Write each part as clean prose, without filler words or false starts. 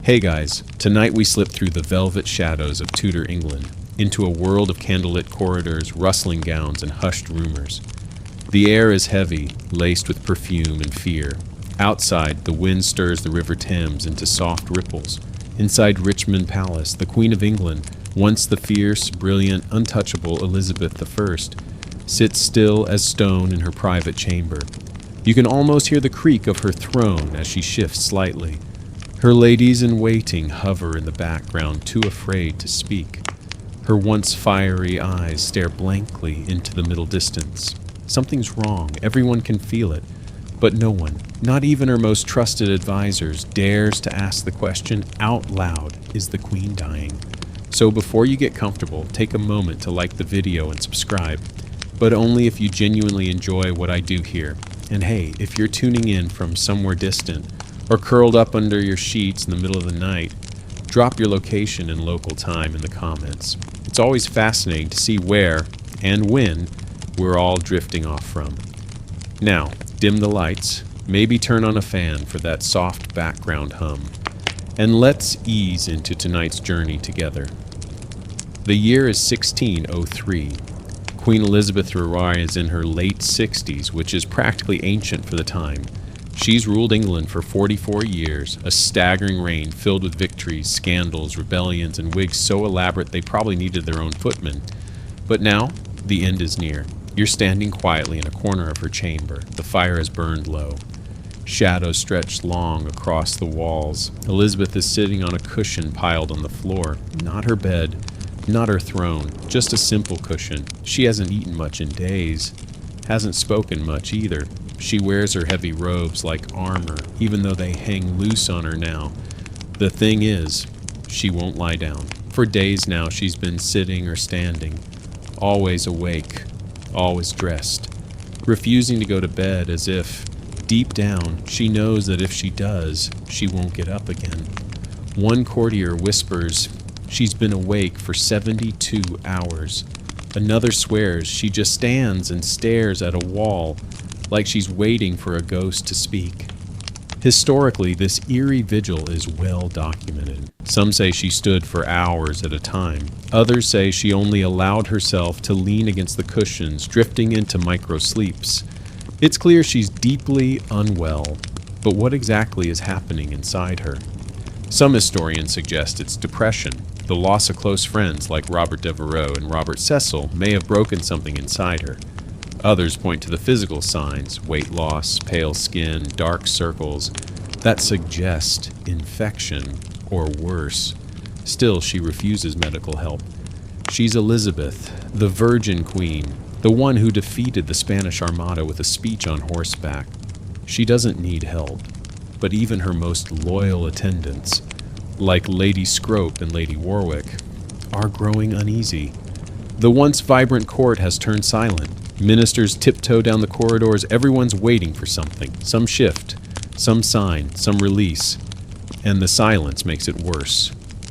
Hey guys, tonight we slip through the velvet shadows of Tudor England into a world of candlelit corridors, rustling gowns, and hushed rumors. The air is heavy, laced with perfume and fear. Outside, the wind stirs the River Thames into soft ripples. Inside Richmond Palace, the Queen of England, once the fierce, brilliant, untouchable Elizabeth I, sits still as stone in her private chamber. You can almost hear the creak of her throne as she shifts slightly. Her ladies-in-waiting hover in the background, too afraid to speak. Her once fiery eyes stare blankly into the middle distance. Something's wrong, everyone can feel it, but no one, not even her most trusted advisors, dares to ask the question out loud, is the Queen dying? So before you get comfortable, take a moment to like the video and subscribe, but only if you genuinely enjoy what I do here. And hey, if you're tuning in from somewhere distant, or curled up under your sheets in the middle of the night, drop your location and local time in the comments. It's always fascinating to see where and when we're all drifting off from. Now, dim the lights, maybe turn on a fan for that soft background hum, and let's ease into tonight's journey together. The year is 1603. Queen Elizabeth II is in her late 60s, which is practically ancient for the time. She's ruled England for 44 years, a staggering reign filled with victories, scandals, rebellions, and wigs so elaborate they probably needed their own footmen. But now, the end is near. You're standing quietly in a corner of her chamber. The fire has burned low. Shadows stretch long across the walls. Elizabeth is sitting on a cushion piled on the floor. Not her bed, not her throne, just a simple cushion. She hasn't eaten much in days, hasn't spoken much either. She wears her heavy robes like armor, even though they hang loose on her now. The thing is, she won't lie down. For days now, she's been sitting or standing, always awake, always dressed, refusing to go to bed as if, deep down, she knows that if she does, she won't get up again. One courtier whispers she's been awake for 72 hours. Another swears she just stands and stares at a wall, like she's waiting for a ghost to speak. Historically, this eerie vigil is well documented. Some say she stood for hours at a time. Others say she only allowed herself to lean against the cushions, drifting into micro-sleeps. It's clear she's deeply unwell, but what exactly is happening inside her? Some historians suggest it's depression. The loss of close friends like Robert Devereux and Robert Cecil may have broken something inside her. Others point to the physical signs, weight loss, pale skin, dark circles, that suggest infection or worse. Still, she refuses medical help. She's Elizabeth, the Virgin Queen, the one who defeated the Spanish Armada with a speech on horseback. She doesn't need help, but even her most loyal attendants, like Lady Scrope and Lady Warwick, are growing uneasy. The once vibrant court has turned silent. Ministers tiptoe down the corridors. Everyone's waiting for something, some shift, some sign, some release. And the silence makes it worse.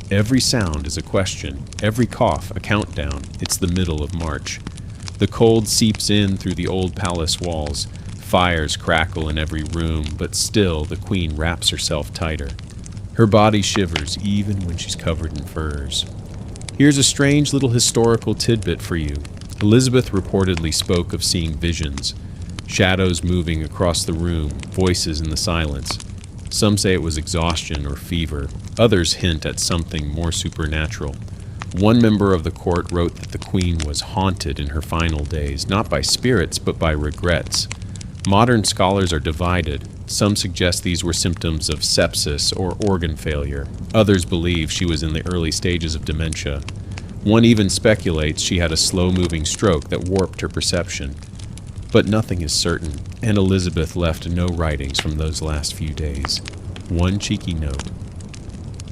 Every sound is a question, every cough a countdown. It's the middle of March. The cold seeps in through the old palace walls. Fires crackle in every room, but still the queen wraps herself tighter. Her body shivers even when she's covered in furs. Here's a strange little historical tidbit for you. Elizabeth reportedly spoke of seeing visions, shadows moving across the room, voices in the silence. Some say it was exhaustion or fever. Others hint at something more supernatural. One member of the court wrote that the queen was haunted in her final days, not by spirits, but by regrets. Modern scholars are divided. Some suggest these were symptoms of sepsis or organ failure. Others believe she was in the early stages of dementia. One even speculates she had a slow-moving stroke that warped her perception. But nothing is certain, and Elizabeth left no writings from those last few days. One cheeky note.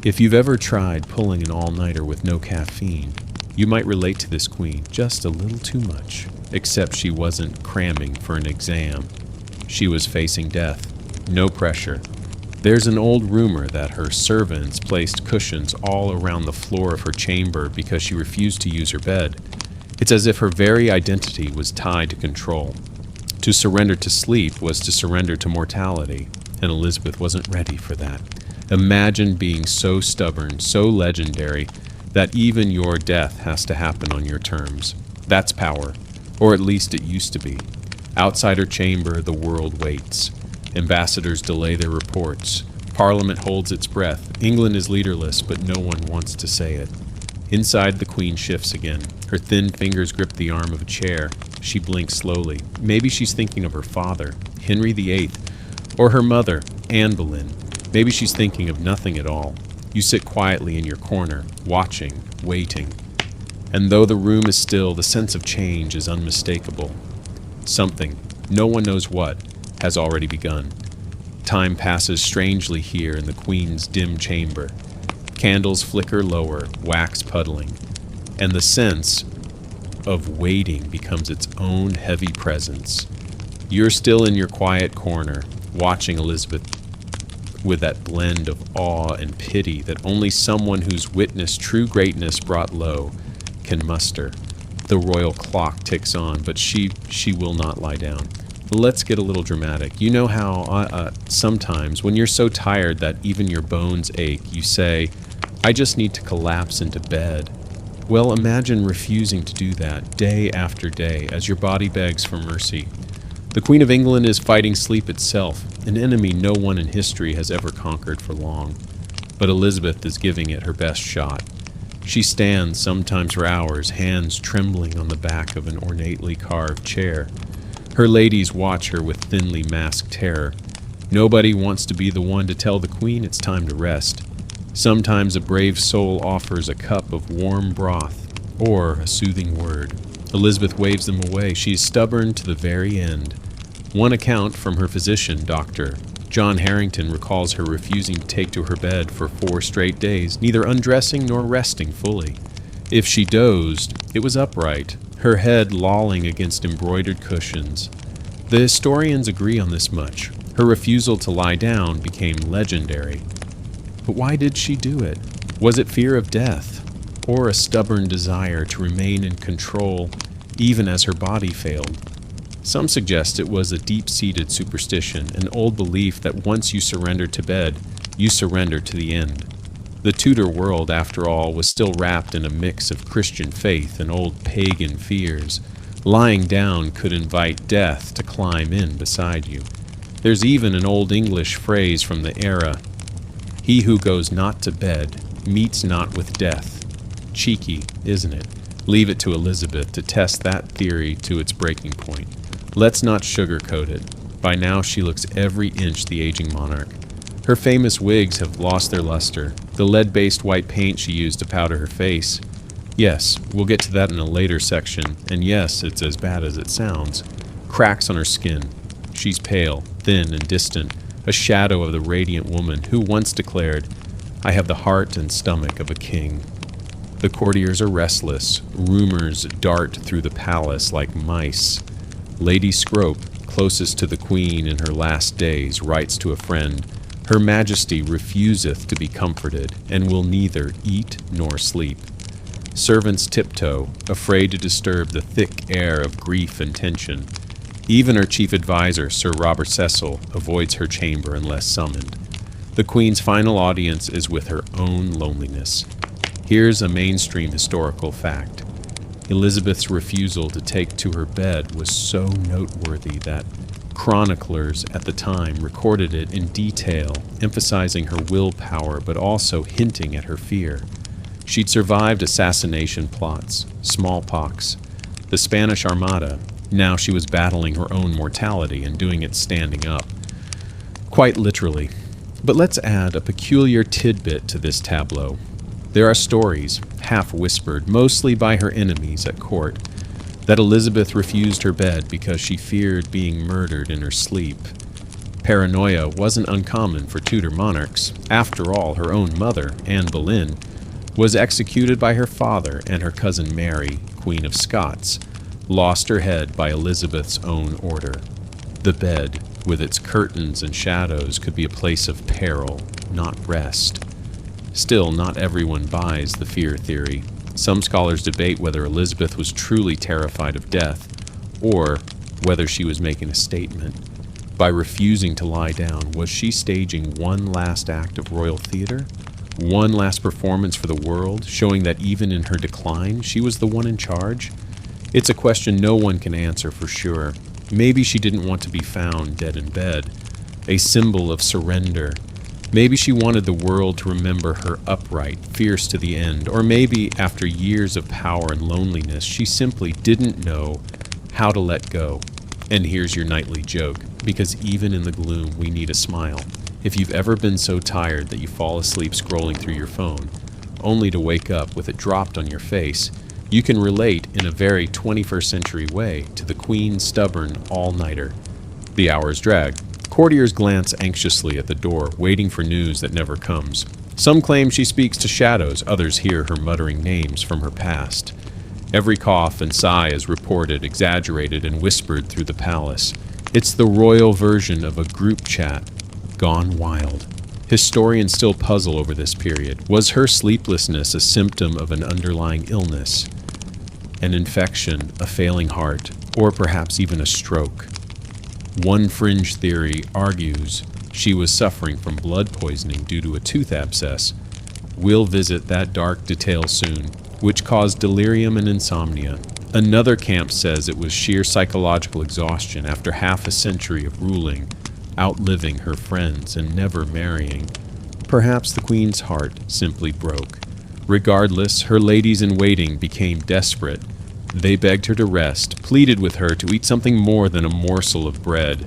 If you've ever tried pulling an all-nighter with no caffeine, you might relate to this queen just a little too much. Except she wasn't cramming for an exam. She was facing death. No pressure. There's an old rumor that her servants placed cushions all around the floor of her chamber because she refused to use her bed. It's as if her very identity was tied to control. To surrender to sleep was to surrender to mortality, and Elizabeth wasn't ready for that. Imagine being so stubborn, so legendary, that even your death has to happen on your terms. That's power, or at least it used to be. Outside her chamber, the world waits. Ambassadors delay their reports. Parliament holds its breath. England is leaderless, but no one wants to say it. Inside, the Queen shifts again. Her thin fingers grip the arm of a chair. She blinks slowly. Maybe she's thinking of her father, Henry VIII, or her mother, Anne Boleyn. Maybe she's thinking of nothing at all. You sit quietly in your corner, watching, waiting. And though the room is still, the sense of change is unmistakable. Something, no one knows what, has already begun. Time passes strangely here in the Queen's dim chamber. Candles flicker lower, wax puddling, and the sense of waiting becomes its own heavy presence. You're still in your quiet corner, watching Elizabeth with that blend of awe and pity that only someone who's witnessed true greatness brought low can muster. The royal clock ticks on, but she will not lie down. Let's get a little dramatic. You know how sometimes when you're so tired that even your bones ache, you say, I just need to collapse into bed. Well, imagine refusing to do that day after day as your body begs for mercy. The Queen of England is fighting sleep itself, an enemy no one in history has ever conquered for long. But Elizabeth is giving it her best shot. She stands, sometimes for hours, hands trembling on the back of an ornately carved chair. Her ladies watch her with thinly masked terror. Nobody wants to be the one to tell the Queen it's time to rest. Sometimes a brave soul offers a cup of warm broth or a soothing word. Elizabeth waves them away. She is stubborn to the very end. One account from her physician, Dr. John Harrington, recalls her refusing to take to her bed for 4 straight days, neither undressing nor resting fully. If she dozed, it was upright, her head lolling against embroidered cushions. The historians agree on this much. Her refusal to lie down became legendary. But why did she do it? Was it fear of death, or a stubborn desire to remain in control even as her body failed? Some suggest it was a deep-seated superstition, an old belief that once you surrender to bed, you surrender to the end. The Tudor world, after all, was still wrapped in a mix of Christian faith and old pagan fears. Lying down could invite death to climb in beside you. There's even an old English phrase from the era, "He who goes not to bed meets not with death." Cheeky, isn't it? Leave it to Elizabeth to test that theory to its breaking point. Let's not sugarcoat it. By now she looks every inch the aging monarch. Her famous wigs have lost their luster, the lead-based white paint she used to powder her face. Yes, we'll get to that in a later section, and yes, it's as bad as it sounds. Cracks on her skin. She's pale, thin, and distant, a shadow of the radiant woman who once declared, "I have the heart and stomach of a king." The courtiers are restless. Rumors dart through the palace like mice. Lady Scrope, closest to the Queen in her last days, writes to a friend, "Her Majesty refuseth to be comforted, and will neither eat nor sleep." Servants tiptoe, afraid to disturb the thick air of grief and tension. Even her chief advisor, Sir Robert Cecil, avoids her chamber unless summoned. The Queen's final audience is with her own loneliness. Here's a mainstream historical fact. Elizabeth's refusal to take to her bed was so noteworthy that chroniclers at the time recorded it in detail, emphasizing her willpower but also hinting at her fear. She'd survived assassination plots, smallpox, the Spanish Armada. Now she was battling her own mortality and doing it standing up. Quite literally. But let's add a peculiar tidbit to this tableau. There are stories, half-whispered, mostly by her enemies at court, that Elizabeth refused her bed because she feared being murdered in her sleep. Paranoia wasn't uncommon for Tudor monarchs. After all, her own mother, Anne Boleyn, was executed by her father, and her cousin Mary, Queen of Scots, lost her head by Elizabeth's own order. The bed, with its curtains and shadows, could be a place of peril, not rest. Still, not everyone buys the fear theory. Some scholars debate whether Elizabeth was truly terrified of death, or whether she was making a statement. by refusing to lie down. Was she staging one last act of royal theater? One last performance for the world, showing that even in her decline, she was the one in charge? It's a question no one can answer for sure. Maybe she didn't want to be found dead in bed, a symbol of surrender. Maybe she wanted the world to remember her upright, fierce to the end. Or maybe, after years of power and loneliness, she simply didn't know how to let go. And here's your nightly joke, because even in the gloom, we need a smile. If you've ever been so tired that you fall asleep scrolling through your phone, only to wake up with it dropped on your face, you can relate in a very 21st century way to the Queen's stubborn all-nighter. The hours drag. Courtiers glance anxiously at the door, waiting for news that never comes. Some claim she speaks to shadows, others hear her muttering names from her past. Every cough and sigh is reported, exaggerated, and whispered through the palace. It's the royal version of a group chat gone wild. Historians still puzzle over this period. Was her sleeplessness a symptom of an underlying illness, an infection, a failing heart, or perhaps even a stroke? One fringe theory argues she was suffering from blood poisoning due to a tooth abscess. We'll visit that dark detail soon, which caused delirium and insomnia. Another camp says it was sheer psychological exhaustion after half a century of ruling, outliving her friends and never marrying. Perhaps the Queen's heart simply broke. Regardless, her ladies-in-waiting became desperate. They begged her to rest, pleaded with her to eat something more than a morsel of bread.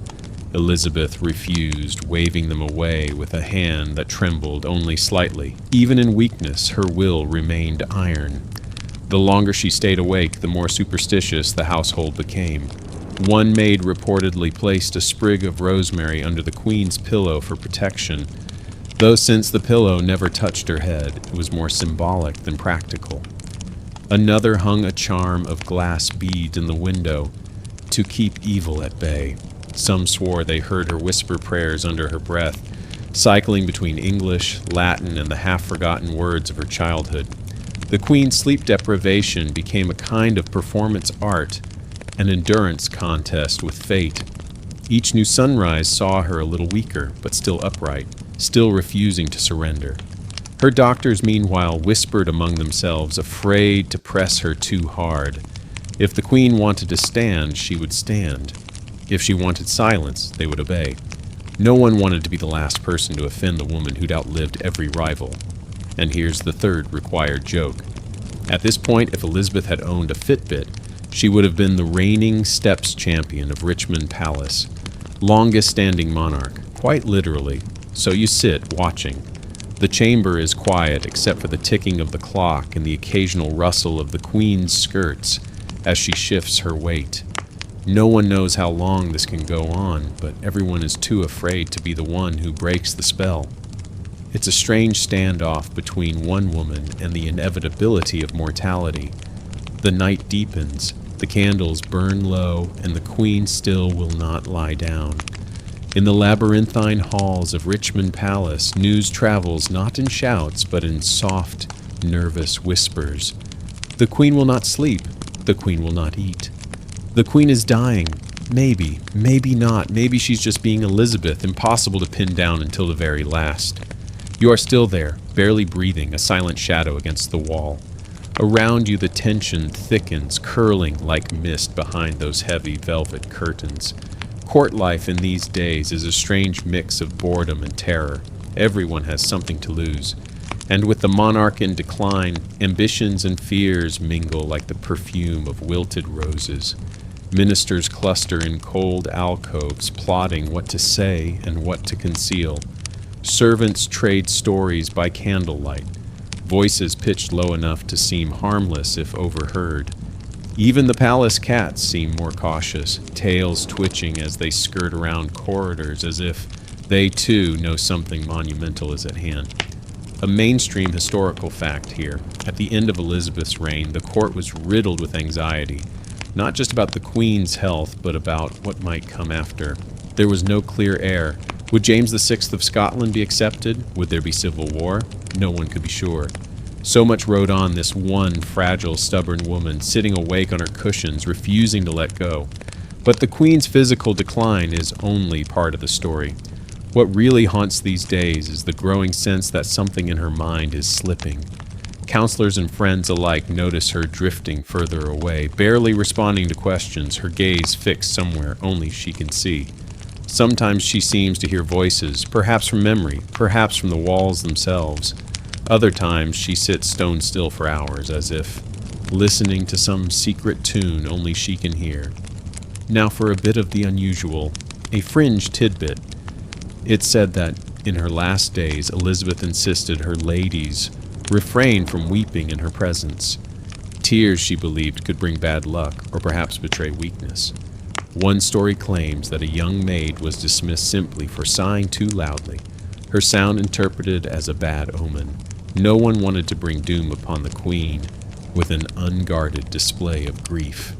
Elizabeth refused, waving them away with a hand that trembled only slightly. Even in weakness, her will remained iron. The longer she stayed awake, the more superstitious the household became. One maid reportedly placed a sprig of rosemary under the Queen's pillow for protection, though since the pillow never touched her head, it was more symbolic than practical. Another hung a charm of glass beads in the window to keep evil at bay. Some swore they heard her whisper prayers under her breath, cycling between English, Latin, and the half-forgotten words of her childhood. The Queen's sleep deprivation became a kind of performance art, an endurance contest with fate. Each new sunrise saw her a little weaker, but still upright, still refusing to surrender. Her doctors, meanwhile, whispered among themselves, afraid to press her too hard. If the Queen wanted to stand, she would stand. If she wanted silence, they would obey. No one wanted to be the last person to offend the woman who'd outlived every rival. And here's the third required joke. At this point, if Elizabeth had owned a Fitbit, she would have been the reigning steps champion of Richmond Palace, longest-standing monarch, quite literally. So you sit, watching. The chamber is quiet except for the ticking of the clock and the occasional rustle of the Queen's skirts as she shifts her weight. No one knows how long this can go on, but everyone is too afraid to be the one who breaks the spell. It's a strange standoff between one woman and the inevitability of mortality. The night deepens, the candles burn low, and the Queen still will not lie down. In the labyrinthine halls of Richmond Palace, news travels not in shouts, but in soft, nervous whispers. The Queen will not sleep. The Queen will not eat. The Queen is dying. Maybe, maybe not. Maybe she's just being Elizabeth, impossible to pin down until the very last. You are still there, barely breathing, a silent shadow against the wall. Around you the tension thickens, curling like mist behind those heavy velvet curtains. Court life in these days is a strange mix of boredom and terror. Everyone has something to lose. And with the monarch in decline, ambitions and fears mingle like the perfume of wilted roses. Ministers cluster in cold alcoves, plotting what to say and what to conceal. Servants trade stories by candlelight, voices pitched low enough to seem harmless if overheard. Even the palace cats seem more cautious, tails twitching as they skirt around corridors as if they too know something monumental is at hand. A mainstream historical fact here. At the end of Elizabeth's reign, the court was riddled with anxiety, not just about the Queen's health, but about what might come after. There was no clear heir. Would James VI of Scotland be accepted? Would there be civil war? No one could be sure. So much rode on this one fragile, stubborn woman, sitting awake on her cushions, refusing to let go. But the Queen's physical decline is only part of the story. What really haunts these days is the growing sense that something in her mind is slipping. Counselors and friends alike notice her drifting further away, barely responding to questions, her gaze fixed somewhere only she can see. Sometimes she seems to hear voices, perhaps from memory, perhaps from the walls themselves. Other times she sits stone still for hours, as if listening to some secret tune only she can hear. Now for a bit of the unusual, a fringe tidbit. It's said that in her last days, Elizabeth insisted her ladies refrain from weeping in her presence. Tears, she believed, could bring bad luck or perhaps betray weakness. One story claims that a young maid was dismissed simply for sighing too loudly, her sound interpreted as a bad omen. No one wanted to bring doom upon the Queen with an unguarded display of grief.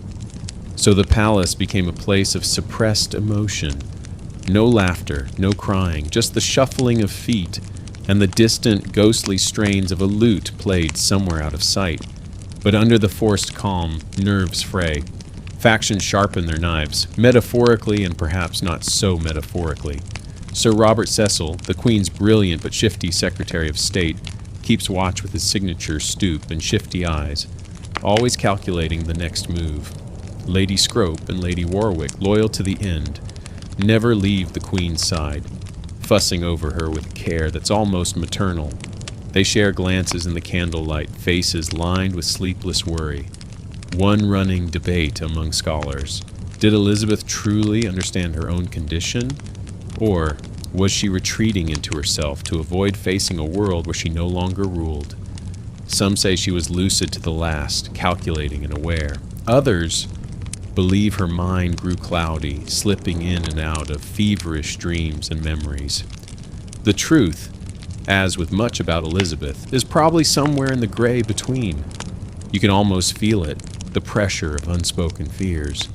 So the palace became a place of suppressed emotion. No laughter, no crying, just the shuffling of feet and the distant, ghostly strains of a lute played somewhere out of sight. But under the forced calm, nerves fray. Factions sharpen their knives, metaphorically and perhaps not so metaphorically. Sir Robert Cecil, the Queen's brilliant but shifty Secretary of State, keeps watch with his signature stoop and shifty eyes, always calculating the next move. Lady Scrope and Lady Warwick, loyal to the end, never leave the Queen's side, fussing over her with care that's almost maternal. They share glances in the candlelight, faces lined with sleepless worry. One running debate among scholars: did Elizabeth truly understand her own condition? Or was she retreating into herself to avoid facing a world where she no longer ruled? Some say she was lucid to the last, calculating and aware. Others believe her mind grew cloudy, slipping in and out of feverish dreams and memories. The truth, as with much about Elizabeth, is probably somewhere in the gray between. You can almost feel it, the pressure of unspoken fears.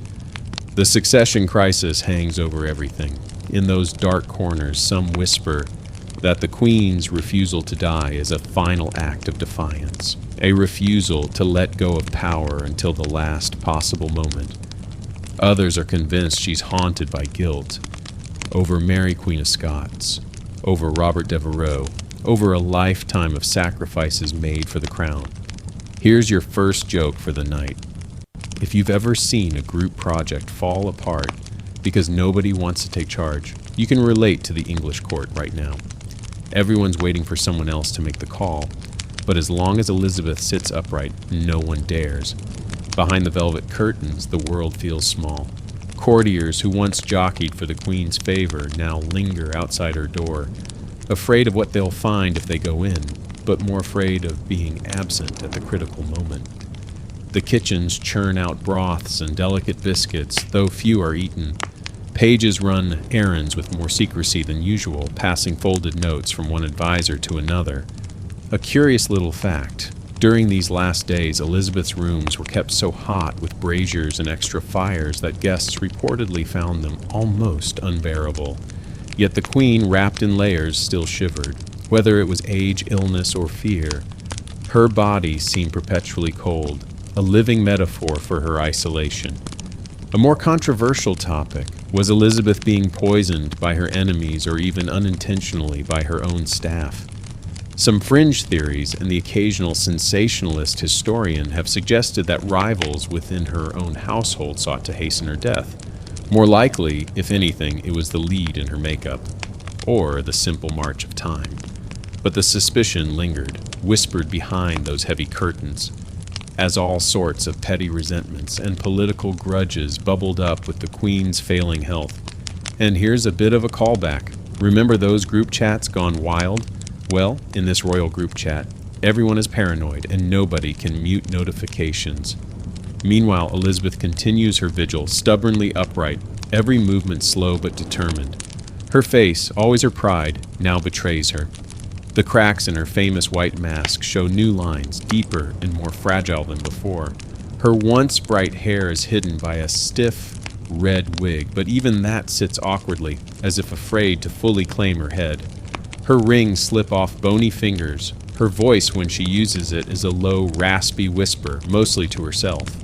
The succession crisis hangs over everything. In those dark corners, some whisper that the Queen's refusal to die is a final act of defiance, a refusal to let go of power until the last possible moment. Others are convinced she's haunted by guilt over Mary Queen of Scots, over Robert Devereux, over a lifetime of sacrifices made for the crown. Here's your first joke for the night. If you've ever seen a group project fall apart because nobody wants to take charge, you can relate to the English court right now. Everyone's waiting for someone else to make the call, but as long as Elizabeth sits upright, no one dares. Behind the velvet curtains, the world feels small. Courtiers who once jockeyed for the Queen's favor now linger outside her door, afraid of what they'll find if they go in, but more afraid of being absent at the critical moment. The kitchens churn out broths and delicate biscuits, though few are eaten. Pages run errands with more secrecy than usual, passing folded notes from one advisor to another. A curious little fact: during these last days, Elizabeth's rooms were kept so hot with braziers and extra fires that guests reportedly found them almost unbearable. Yet the Queen, wrapped in layers, still shivered. Whether it was age, illness, or fear, her body seemed perpetually cold, a living metaphor for her isolation. A more controversial topic: was Elizabeth being poisoned by her enemies or even unintentionally by her own staff? Some fringe theories and the occasional sensationalist historian have suggested that rivals within her own household sought to hasten her death. More likely, if anything, it was the lead in her makeup, or the simple march of time. But the suspicion lingered, whispered behind those heavy curtains, as all sorts of petty resentments and political grudges bubbled up with the Queen's failing health. And here's a bit of a callback. Remember those group chats gone wild? Well, in this royal group chat, everyone is paranoid and nobody can mute notifications. Meanwhile, Elizabeth continues her vigil, stubbornly upright, every movement slow but determined. Her face, always her pride, now betrays her. The cracks in her famous white mask show new lines, deeper and more fragile than before. Her once bright hair is hidden by a stiff, red wig, but even that sits awkwardly, as if afraid to fully claim her head. Her rings slip off bony fingers. Her voice, when she uses it, is a low, raspy whisper, mostly to herself.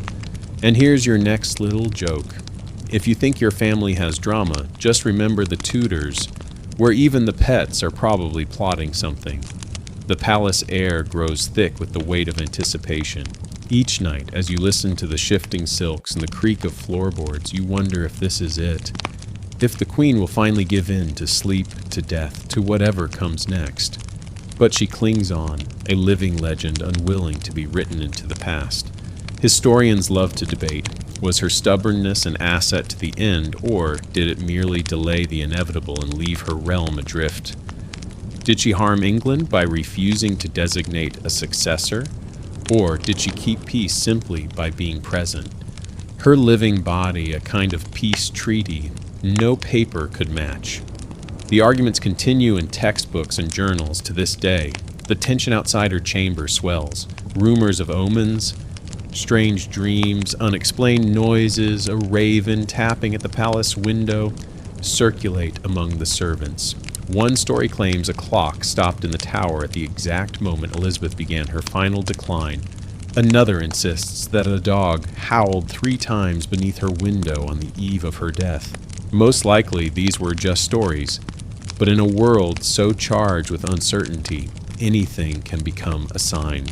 And here's your next little joke. If you think your family has drama, just remember the Tudors, where even the pets are probably plotting something. The palace air grows thick with the weight of anticipation. Each night, as you listen to the shifting silks and the creak of floorboards, you wonder if this is it. If the queen will finally give in to sleep, to death, to whatever comes next. But she clings on, a living legend unwilling to be written into the past. Historians love to debate. Was her stubbornness an asset to the end, or did it merely delay the inevitable and leave her realm adrift? Did she harm England by refusing to designate a successor? Or did she keep peace simply by being present? Her living body, a kind of peace treaty, no paper could match. The arguments continue in textbooks and journals to this day. The tension outside her chamber swells. Rumors of omens, strange dreams, unexplained noises, a raven tapping at the palace window circulate among the servants. One story claims a clock stopped in the tower at the exact moment Elizabeth began her final decline. Another insists that a dog howled 3 times beneath her window on the eve of her death. Most likely these were just stories, but in a world so charged with uncertainty, anything can become a sign.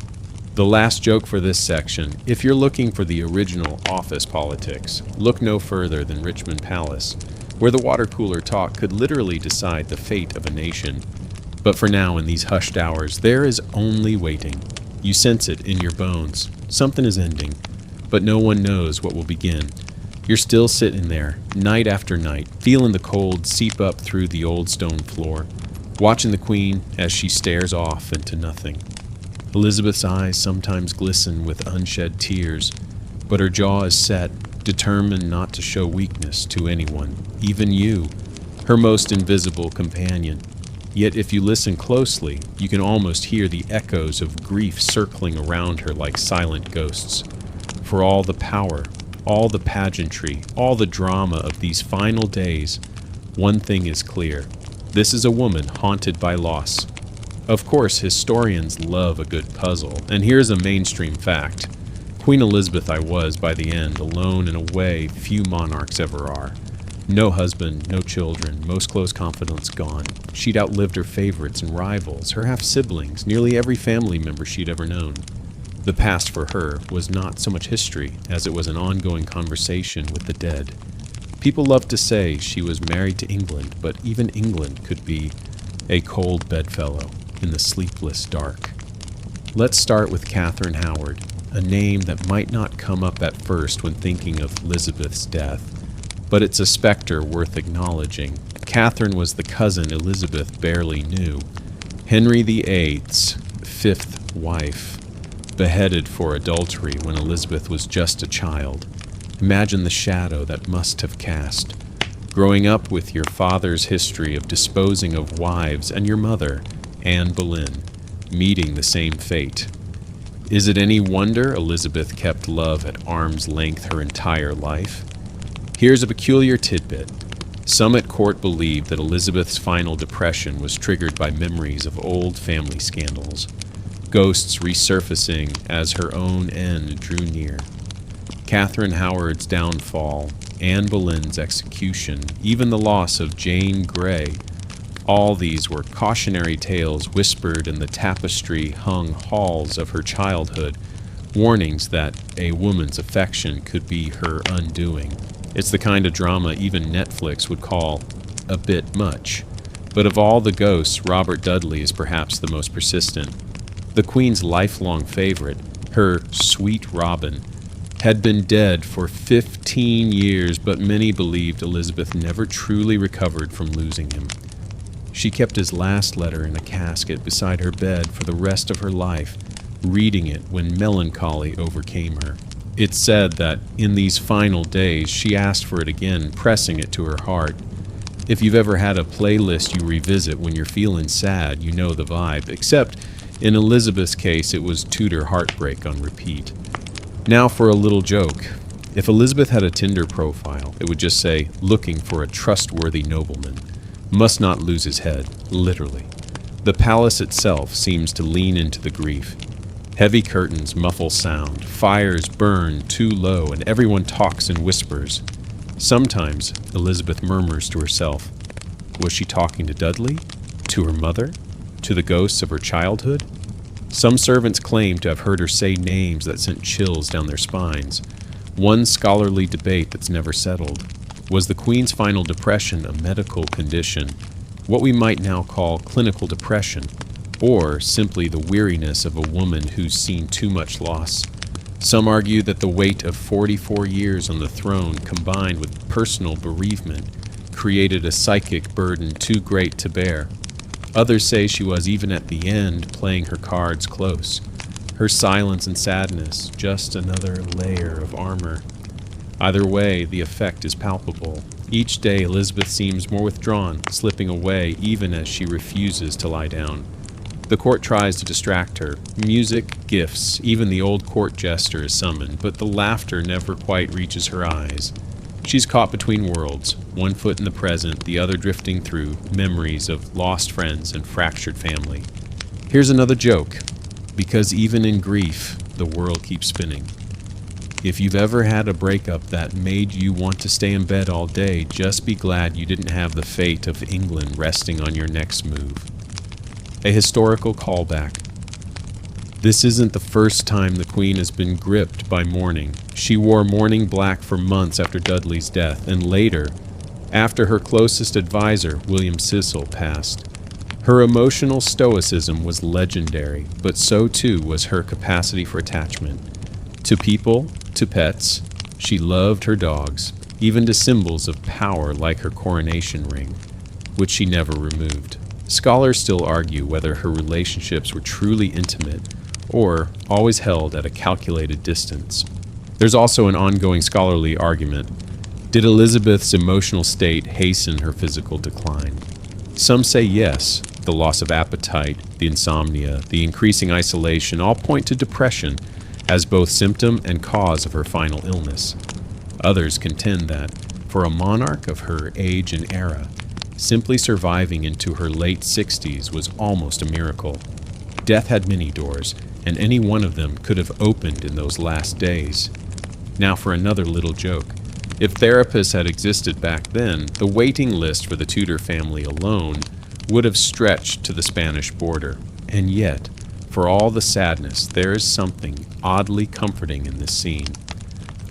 The last joke for this section: if you're looking for the original office politics, look no further than Richmond Palace, where the water cooler talk could literally decide the fate of a nation. But for now, in these hushed hours, there is only waiting. You sense it in your bones. Something is ending, but no one knows what will begin. You're still sitting there, night after night, feeling the cold seep up through the old stone floor, watching the Queen as she stares off into nothing. Elizabeth's eyes sometimes glisten with unshed tears, but her jaw is set, determined not to show weakness to anyone, even you, her most invisible companion. Yet if you listen closely, you can almost hear the echoes of grief circling around her like silent ghosts. For all the power, all the pageantry, all the drama of these final days, one thing is clear. This is a woman haunted by loss. Of course, historians love a good puzzle, and here's a mainstream fact. Queen Elizabeth I was, by the end, alone in a way few monarchs ever are. No husband, no children, most close confidants gone. She'd outlived her favorites and rivals, her half-siblings, nearly every family member she'd ever known. The past for her was not so much history as it was an ongoing conversation with the dead. People loved to say she was married to England, but even England could be a cold bedfellow in the sleepless dark. Let's start with Catherine Howard, a name that might not come up at first when thinking of Elizabeth's death, but it's a specter worth acknowledging. Catherine was the cousin Elizabeth barely knew, Henry VIII's 5th wife, beheaded for adultery when Elizabeth was just a child. Imagine the shadow that must have cast. Growing up with your father's history of disposing of wives and your mother, Anne Boleyn, meeting the same fate. Is it any wonder Elizabeth kept love at arm's length her entire life? Here's a peculiar tidbit. Some at court believed that Elizabeth's final depression was triggered by memories of old family scandals, ghosts resurfacing as her own end drew near. Catherine Howard's downfall, Anne Boleyn's execution, even the loss of Jane Grey, all these were cautionary tales whispered in the tapestry-hung halls of her childhood, warnings that a woman's affection could be her undoing. It's the kind of drama even Netflix would call a bit much. But of all the ghosts, Robert Dudley is perhaps the most persistent. The Queen's lifelong favorite, her sweet Robin, had been dead for 15 years, but many believed Elizabeth never truly recovered from losing him. She kept his last letter in a casket beside her bed for the rest of her life, reading it when melancholy overcame her. It's said that in these final days she asked for it again, pressing it to her heart. If you've ever had a playlist you revisit when you're feeling sad, you know the vibe, except in Elizabeth's case it was Tudor heartbreak on repeat. Now for a little joke. If Elizabeth had a Tinder profile, it would just say, "Looking for a trustworthy nobleman. Must not lose his head," literally. The palace itself seems to lean into the grief. Heavy curtains muffle sound, fires burn too low, and everyone talks in whispers. Sometimes Elizabeth murmurs to herself. Was she talking to Dudley? To her mother? To the ghosts of her childhood? Some servants claim to have heard her say names that sent chills down their spines. One scholarly debate that's never settled. Was the Queen's final depression a medical condition, what we might now call clinical depression, or simply the weariness of a woman who's seen too much loss? Some argue that the weight of 44 years on the throne combined with personal bereavement created a psychic burden too great to bear. Others say she was, even at the end, playing her cards close. Her silence and sadness, just another layer of armor. Either way, the effect is palpable. Each day, Elizabeth seems more withdrawn, slipping away even as she refuses to lie down. The court tries to distract her. Music, gifts, even the old court jester is summoned, but the laughter never quite reaches her eyes. She's caught between worlds, one foot in the present, the other drifting through memories of lost friends and fractured family. Here's another joke, because even in grief, the world keeps spinning. If you've ever had a breakup that made you want to stay in bed all day, just be glad you didn't have the fate of England resting on your next move. A historical callback. This isn't the first time the Queen has been gripped by mourning. She wore mourning black for months after Dudley's death, and later, after her closest advisor, William Cecil, passed. Her emotional stoicism was legendary, but so too was her capacity for attachment. To people, to pets, she loved her dogs, even to symbols of power like her coronation ring, which she never removed. Scholars still argue whether her relationships were truly intimate or always held at a calculated distance. There's also an ongoing scholarly argument. Did Elizabeth's emotional state hasten her physical decline? Some say yes. The loss of appetite, the insomnia, the increasing isolation all point to depression as both symptom and cause of her final illness. Others contend that, for a monarch of her age and era, simply surviving into her late 60s was almost a miracle. Death had many doors, and any one of them could have opened in those last days. Now for another little joke. If therapists had existed back then, the waiting list for the Tudor family alone would have stretched to the Spanish border. And yet, for all the sadness, there is something oddly comforting in this scene.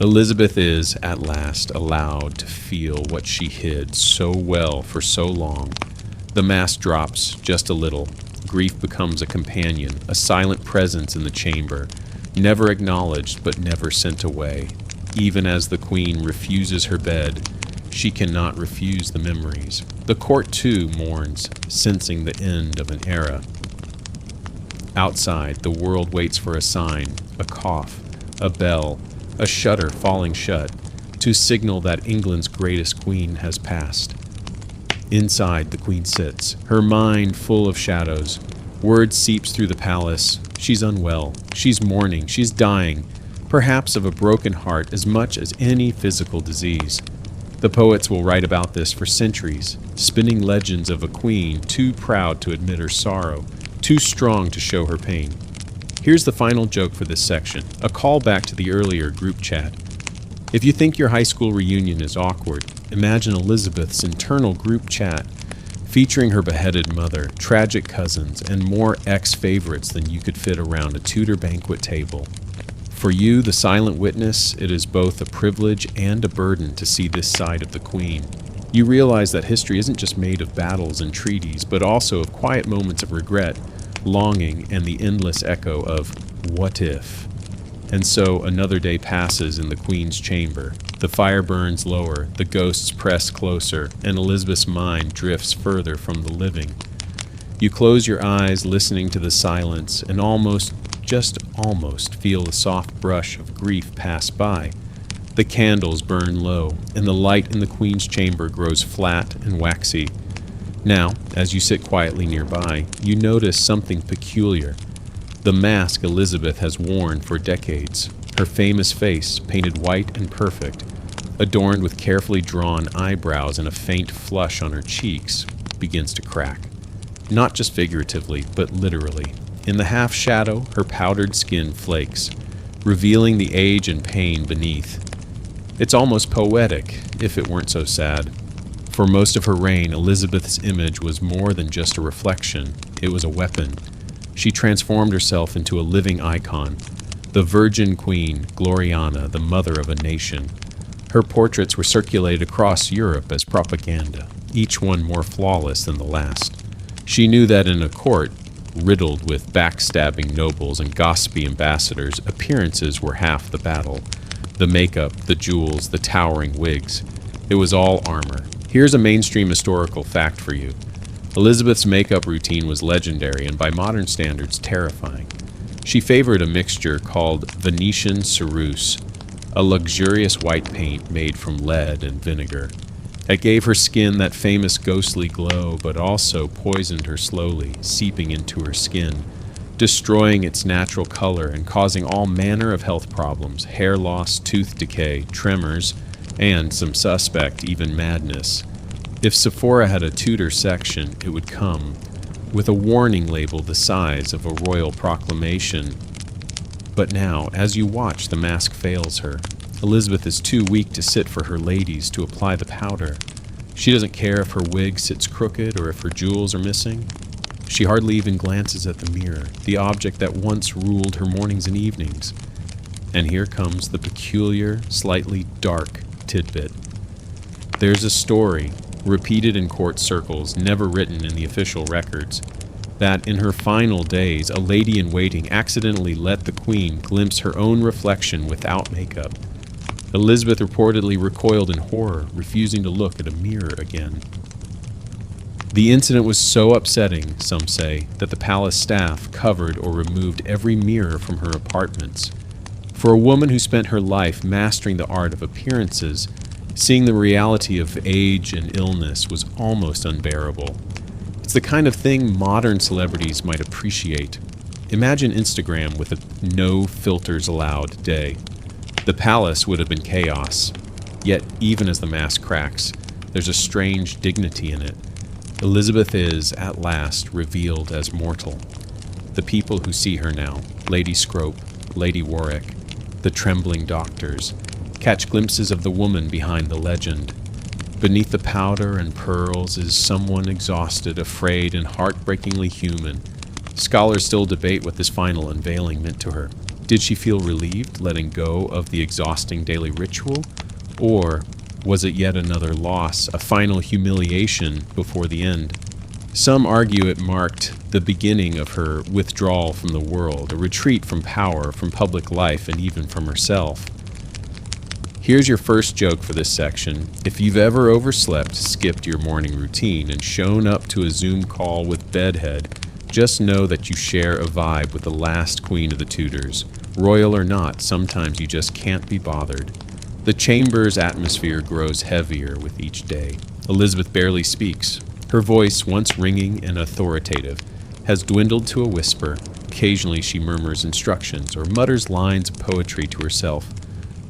Elizabeth is, at last, allowed to feel what she hid so well for so long. The mask drops just a little. Grief becomes a companion, a silent presence in the chamber, never acknowledged but never sent away. Even as the Queen refuses her bed, she cannot refuse the memories. The court, too, mourns, sensing the end of an era. Outside, the world waits for a sign, a cough, a bell, a shutter falling shut, to signal that England's greatest queen has passed. Inside, the Queen sits, her mind full of shadows. Word seeps through the palace. She's unwell. She's mourning. She's dying, perhaps of a broken heart as much as any physical disease. The poets will write about this for centuries, spinning legends of a queen too proud to admit her sorrow, too strong to show her pain. Here's the final joke for this section, a callback to the earlier group chat. If you think your high school reunion is awkward, imagine Elizabeth's internal group chat, featuring her beheaded mother, tragic cousins, and more ex-favorites than you could fit around a Tudor banquet table. For you, the silent witness, it is both a privilege and a burden to see this side of the Queen. You realize that history isn't just made of battles and treaties, but also of quiet moments of regret, longing, and the endless echo of what if. And so another day passes in the Queen's chamber. The fire burns lower, the ghosts press closer, and Elizabeth's mind drifts further from the living. You close your eyes, listening to the silence, and just almost feel the soft brush of grief pass by. The candles burn low, and the light in the Queen's chamber grows flat and waxy. Now, as you sit quietly nearby, you notice something peculiar. The mask Elizabeth has worn for decades, her famous face, painted white and perfect, adorned with carefully drawn eyebrows and a faint flush on her cheeks, begins to crack. Not just figuratively, but literally. In the half-shadow, her powdered skin flakes, revealing the age and pain beneath. It's almost poetic, if it weren't so sad. For most of her reign, Elizabeth's image was more than just a reflection. It was a weapon. She transformed herself into a living icon, the Virgin Queen, Gloriana, the mother of a nation. Her portraits were circulated across Europe as propaganda, each one more flawless than the last. She knew that in a court, riddled with backstabbing nobles and gossipy ambassadors, appearances were half the battle. The makeup, the jewels, the towering wigs. It was all armor. Here's a mainstream historical fact for you. Elizabeth's makeup routine was legendary and by modern standards terrifying. She favored a mixture called Venetian ceruse, a luxurious white paint made from lead and vinegar. It gave her skin that famous ghostly glow, but also poisoned her slowly, seeping into her skin, destroying its natural color and causing all manner of health problems, hair loss, tooth decay, tremors, and, some suspect, even madness. If Sephora had a Tudor section, it would come with a warning label the size of a royal proclamation. But now, as you watch, the mask fails her. Elizabeth is too weak to sit for her ladies to apply the powder. She doesn't care if her wig sits crooked or if her jewels are missing. She hardly even glances at the mirror, the object that once ruled her mornings and evenings. And here comes the peculiar, slightly dark tidbit. There's a story, repeated in court circles, never written in the official records, that in her final days, a lady-in-waiting accidentally let the queen glimpse her own reflection without makeup. Elizabeth reportedly recoiled in horror, refusing to look at a mirror again. The incident was so upsetting, some say, that the palace staff covered or removed every mirror from her apartments. For a woman who spent her life mastering the art of appearances, seeing the reality of age and illness was almost unbearable. It's the kind of thing modern celebrities might appreciate. Imagine Instagram with a no filters allowed day. The palace would have been chaos. Yet, even as the mask cracks, there's a strange dignity in it. Elizabeth is, at last, revealed as mortal. The people who see her now, Lady Scrope, Lady Warwick, the trembling doctors, catch glimpses of the woman behind the legend. Beneath the powder and pearls is someone exhausted, afraid, and heartbreakingly human. Scholars still debate what this final unveiling meant to her. Did she feel relieved, letting go of the exhausting daily ritual? Or was it yet another loss, a final humiliation before the end? Some argue it marked the beginning of her withdrawal from the world, a retreat from power, from public life, and even from herself. Here's your first joke for this section. If you've ever overslept, skipped your morning routine, and shown up to a Zoom call with bedhead, just know that you share a vibe with the last queen of the Tudors. Royal or not, sometimes you just can't be bothered. The chamber's atmosphere grows heavier with each day. Elizabeth barely speaks. Her voice, once ringing and authoritative, has dwindled to a whisper. Occasionally she murmurs instructions or mutters lines of poetry to herself,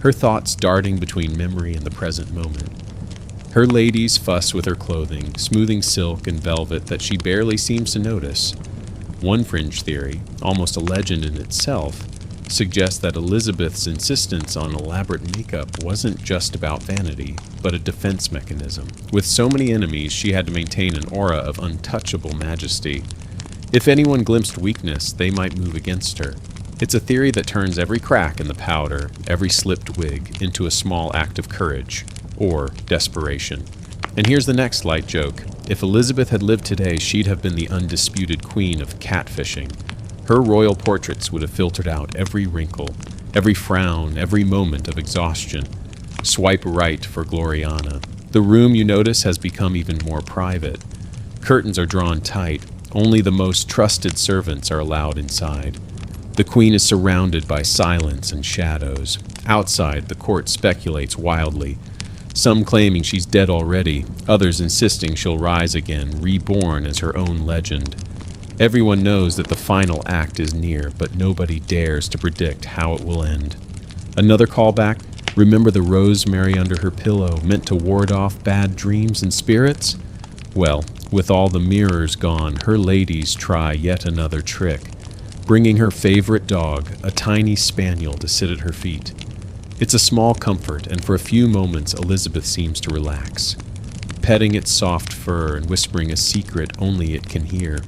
her thoughts darting between memory and the present moment. Her ladies fuss with her clothing, smoothing silk and velvet that she barely seems to notice. One fringe theory, almost a legend in itself, suggests that Elizabeth's insistence on elaborate makeup wasn't just about vanity, but a defense mechanism. With so many enemies, she had to maintain an aura of untouchable majesty. If anyone glimpsed weakness, they might move against her. It's a theory that turns every crack in the powder, every slipped wig, into a small act of courage, or desperation. And here's the next light joke. If Elizabeth had lived today, she'd have been the undisputed queen of catfishing. Her royal portraits would have filtered out every wrinkle, every frown, every moment of exhaustion. Swipe right for Gloriana. The room, you notice, has become even more private. Curtains are drawn tight. Only the most trusted servants are allowed inside. The queen is surrounded by silence and shadows. Outside, the court speculates wildly, some claiming she's dead already, others insisting she'll rise again, reborn as her own legend. Everyone knows that the final act is near, but nobody dares to predict how it will end. Another callback, remember the rosemary under her pillow, meant to ward off bad dreams and spirits? Well, with all the mirrors gone, her ladies try yet another trick, bringing her favorite dog, a tiny spaniel, to sit at her feet. It's a small comfort, and for a few moments Elizabeth seems to relax, petting its soft fur and whispering a secret only it can hear.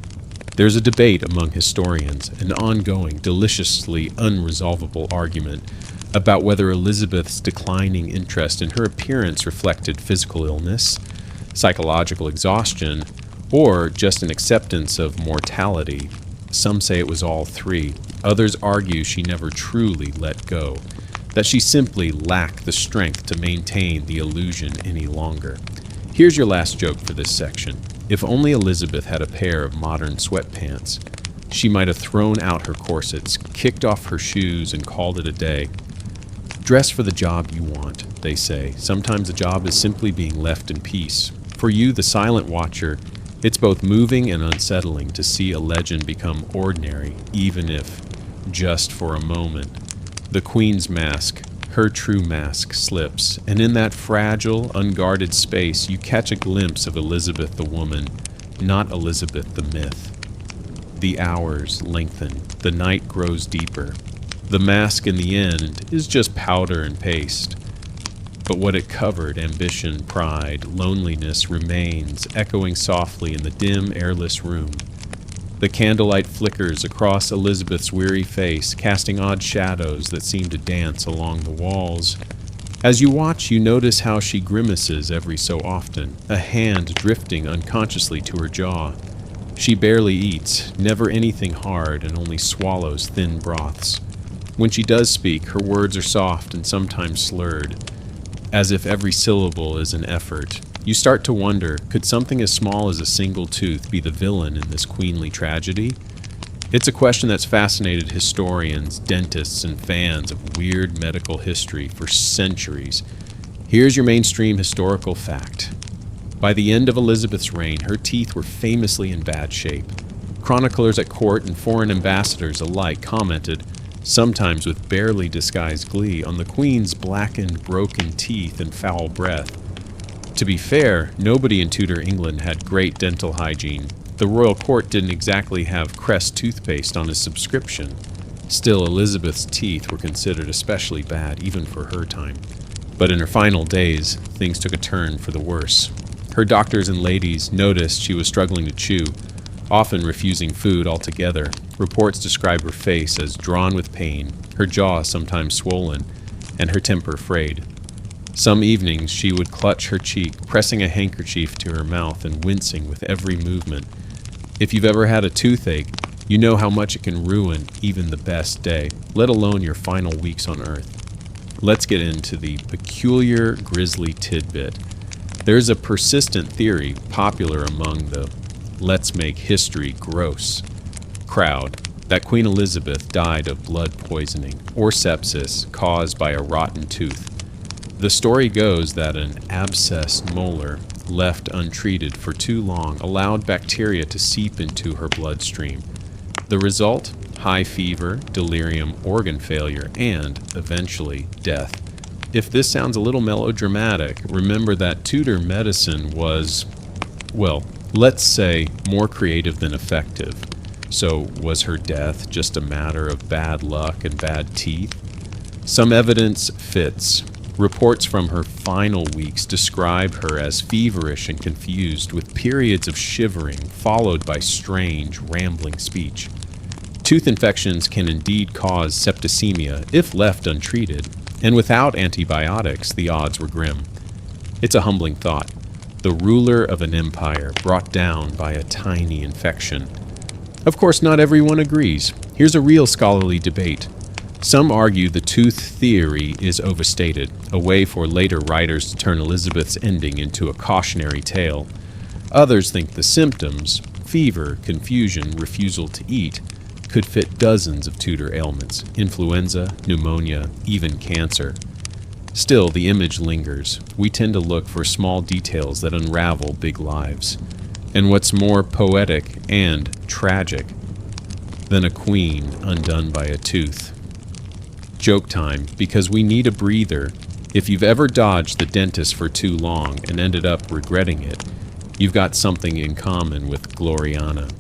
There's a debate among historians, an ongoing, deliciously unresolvable argument about whether Elizabeth's declining interest in her appearance reflected physical illness, psychological exhaustion, or just an acceptance of mortality. Some say it was all three. Others argue she never truly let go, that she simply lacked the strength to maintain the illusion any longer. Here's your last joke for this section. If only Elizabeth had a pair of modern sweatpants, she might have thrown out her corsets, kicked off her shoes, and called it a day. Dress for the job you want, they say. Sometimes the job is simply being left in peace. For you, the silent watcher, it's both moving and unsettling to see a legend become ordinary, even if just for a moment. The Queen's mask, her true mask, slips, and in that fragile, unguarded space, you catch a glimpse of Elizabeth the woman, not Elizabeth the myth. The hours lengthen, the night grows deeper. The mask in the end is just powder and paste. But what it covered, ambition, pride, loneliness, remains, echoing softly in the dim, airless room. The candlelight flickers across Elizabeth's weary face, casting odd shadows that seem to dance along the walls. As you watch, you notice how she grimaces every so often, a hand drifting unconsciously to her jaw. She barely eats, never anything hard, and only swallows thin broths. When she does speak, her words are soft and sometimes slurred, as if every syllable is an effort. You start to wonder, could something as small as a single tooth be the villain in this queenly tragedy? It's a question that's fascinated historians, dentists, and fans of weird medical history for centuries. Here's your mainstream historical fact. By the end of Elizabeth's reign, her teeth were famously in bad shape. Chroniclers at court and foreign ambassadors alike commented, sometimes with barely disguised glee, on the Queen's blackened, broken teeth and foul breath. To be fair, nobody in Tudor England had great dental hygiene. The royal court didn't exactly have Crest toothpaste on a subscription. Still, Elizabeth's teeth were considered especially bad, even for her time. But in her final days, things took a turn for the worse. Her doctors and ladies noticed she was struggling to chew, often refusing food altogether. Reports describe her face as drawn with pain, her jaw sometimes swollen, and her temper frayed. Some evenings she would clutch her cheek, pressing a handkerchief to her mouth and wincing with every movement. If you've ever had a toothache, you know how much it can ruin even the best day, let alone your final weeks on Earth. Let's get into the peculiar, grisly tidbit. There's a persistent theory popular among the "let's make history gross" crowd that Queen Elizabeth died of blood poisoning or sepsis caused by a rotten tooth. The story goes that an abscessed molar left untreated for too long allowed bacteria to seep into her bloodstream. The result? High fever, delirium, organ failure, and, eventually, death. If this sounds a little melodramatic, remember that Tudor medicine was, well, let's say, more creative than effective. So was her death just a matter of bad luck and bad teeth? Some evidence fits. Reports from her final weeks describe her as feverish and confused, with periods of shivering followed by strange, rambling speech. Tooth infections can indeed cause septicemia if left untreated, and without antibiotics, the odds were grim. It's a humbling thought. The ruler of an empire brought down by a tiny infection. Of course, not everyone agrees. Here's a real scholarly debate. Some argue the tooth theory is overstated, a way for later writers to turn Elizabeth's ending into a cautionary tale. Others think the symptoms, fever, confusion, refusal to eat, could fit dozens of Tudor ailments, influenza, pneumonia, even cancer. Still, the image lingers. We tend to look for small details that unravel big lives. And what's more poetic and tragic than a queen undone by a tooth? Joke time, because we need a breather. If you've ever dodged the dentist for too long and ended up regretting it, you've got something in common with Gloriana.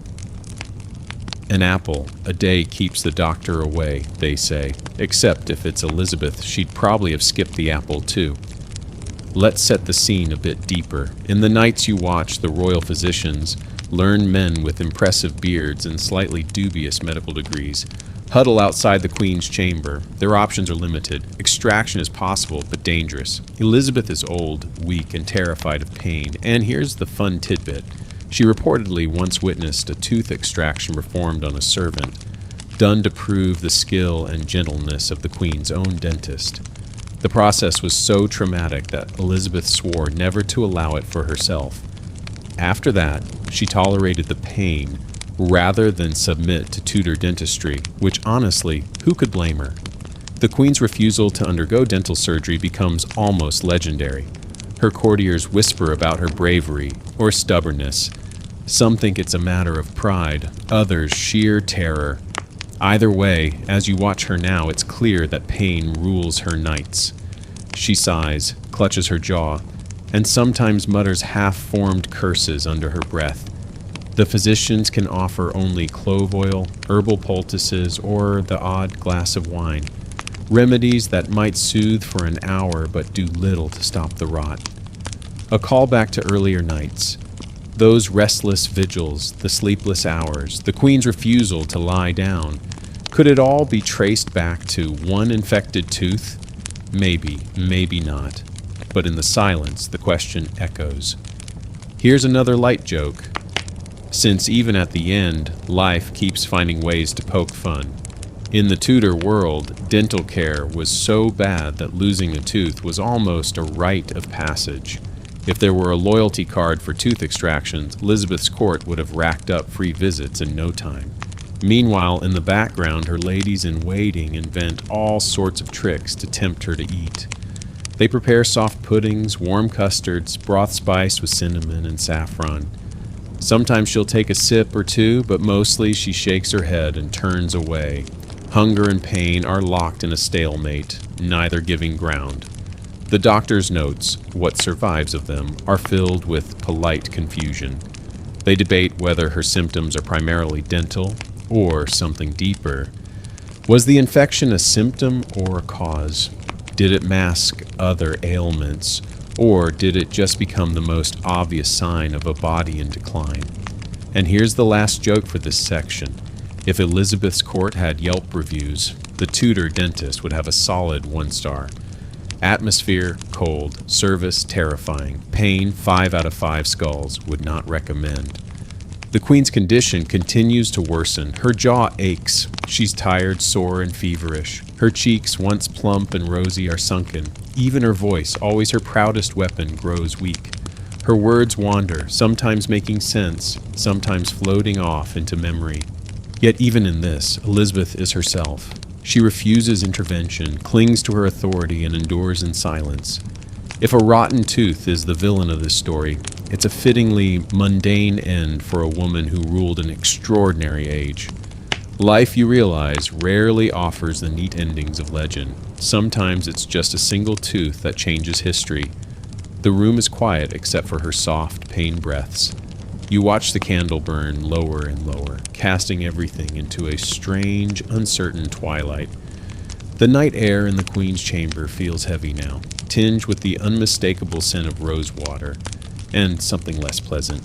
An apple a day keeps the doctor away, they say, except if it's Elizabeth, she'd probably have skipped the apple too. Let's set the scene a bit deeper. In the nights you watch the royal physicians, learned men with impressive beards and slightly dubious medical degrees, huddle outside the Queen's chamber. Their options are limited. Extraction is possible, but dangerous. Elizabeth is old, weak, and terrified of pain. And here's the fun tidbit. She reportedly once witnessed a tooth extraction performed on a servant, done to prove the skill and gentleness of the Queen's own dentist. The process was so traumatic that Elizabeth swore never to allow it for herself. After that, she tolerated the pain rather than submit to Tudor dentistry, which honestly, who could blame her? The Queen's refusal to undergo dental surgery becomes almost legendary. Her courtiers whisper about her bravery or stubbornness. Some think it's a matter of pride, others sheer terror. Either way, as you watch her now, it's clear that pain rules her nights. She sighs, clutches her jaw, and sometimes mutters half-formed curses under her breath. The physicians can offer only clove oil, herbal poultices, or the odd glass of wine. Remedies that might soothe for an hour but do little to stop the rot. A callback to earlier nights. Those restless vigils, the sleepless hours, the Queen's refusal to lie down. Could it all be traced back to one infected tooth? Maybe, maybe not. But in the silence, the question echoes. Here's another light joke. Since even at the end, life keeps finding ways to poke fun. In the Tudor world, dental care was so bad that losing a tooth was almost a rite of passage. If there were a loyalty card for tooth extractions, Elizabeth's court would have racked up free visits in no time. Meanwhile, in the background, her ladies-in-waiting invent all sorts of tricks to tempt her to eat. They prepare soft puddings, warm custards, broth spiced with cinnamon and saffron. Sometimes she'll take a sip or two, but mostly she shakes her head and turns away. Hunger and pain are locked in a stalemate, neither giving ground. The doctor's notes, what survives of them, are filled with polite confusion. They debate whether her symptoms are primarily dental or something deeper. Was the infection a symptom or a cause? Did it mask other ailments, or did it just become the most obvious sign of a body in decline? And here's the last joke for this section. If Elizabeth's court had Yelp reviews, the Tudor dentist would have a solid 1-star. Atmosphere, cold. Service, terrifying. Pain, 5 out of 5 skulls. Would not recommend. The Queen's condition continues to worsen. Her jaw aches. She's tired, sore, and feverish. Her cheeks, once plump and rosy, are sunken. Even her voice, always her proudest weapon, grows weak. Her words wander, sometimes making sense, sometimes floating off into memory. Yet even in this, Elizabeth is herself. She refuses intervention, clings to her authority, and endures in silence. If a rotten tooth is the villain of this story, it's a fittingly mundane end for a woman who ruled an extraordinary age. Life, you realize, rarely offers the neat endings of legend. Sometimes it's just a single tooth that changes history. The room is quiet except for her soft, pain breaths. You watch the candle burn lower and lower, casting everything into a strange, uncertain twilight. The night air in the Queen's chamber feels heavy now, tinged with the unmistakable scent of rosewater, and something less pleasant.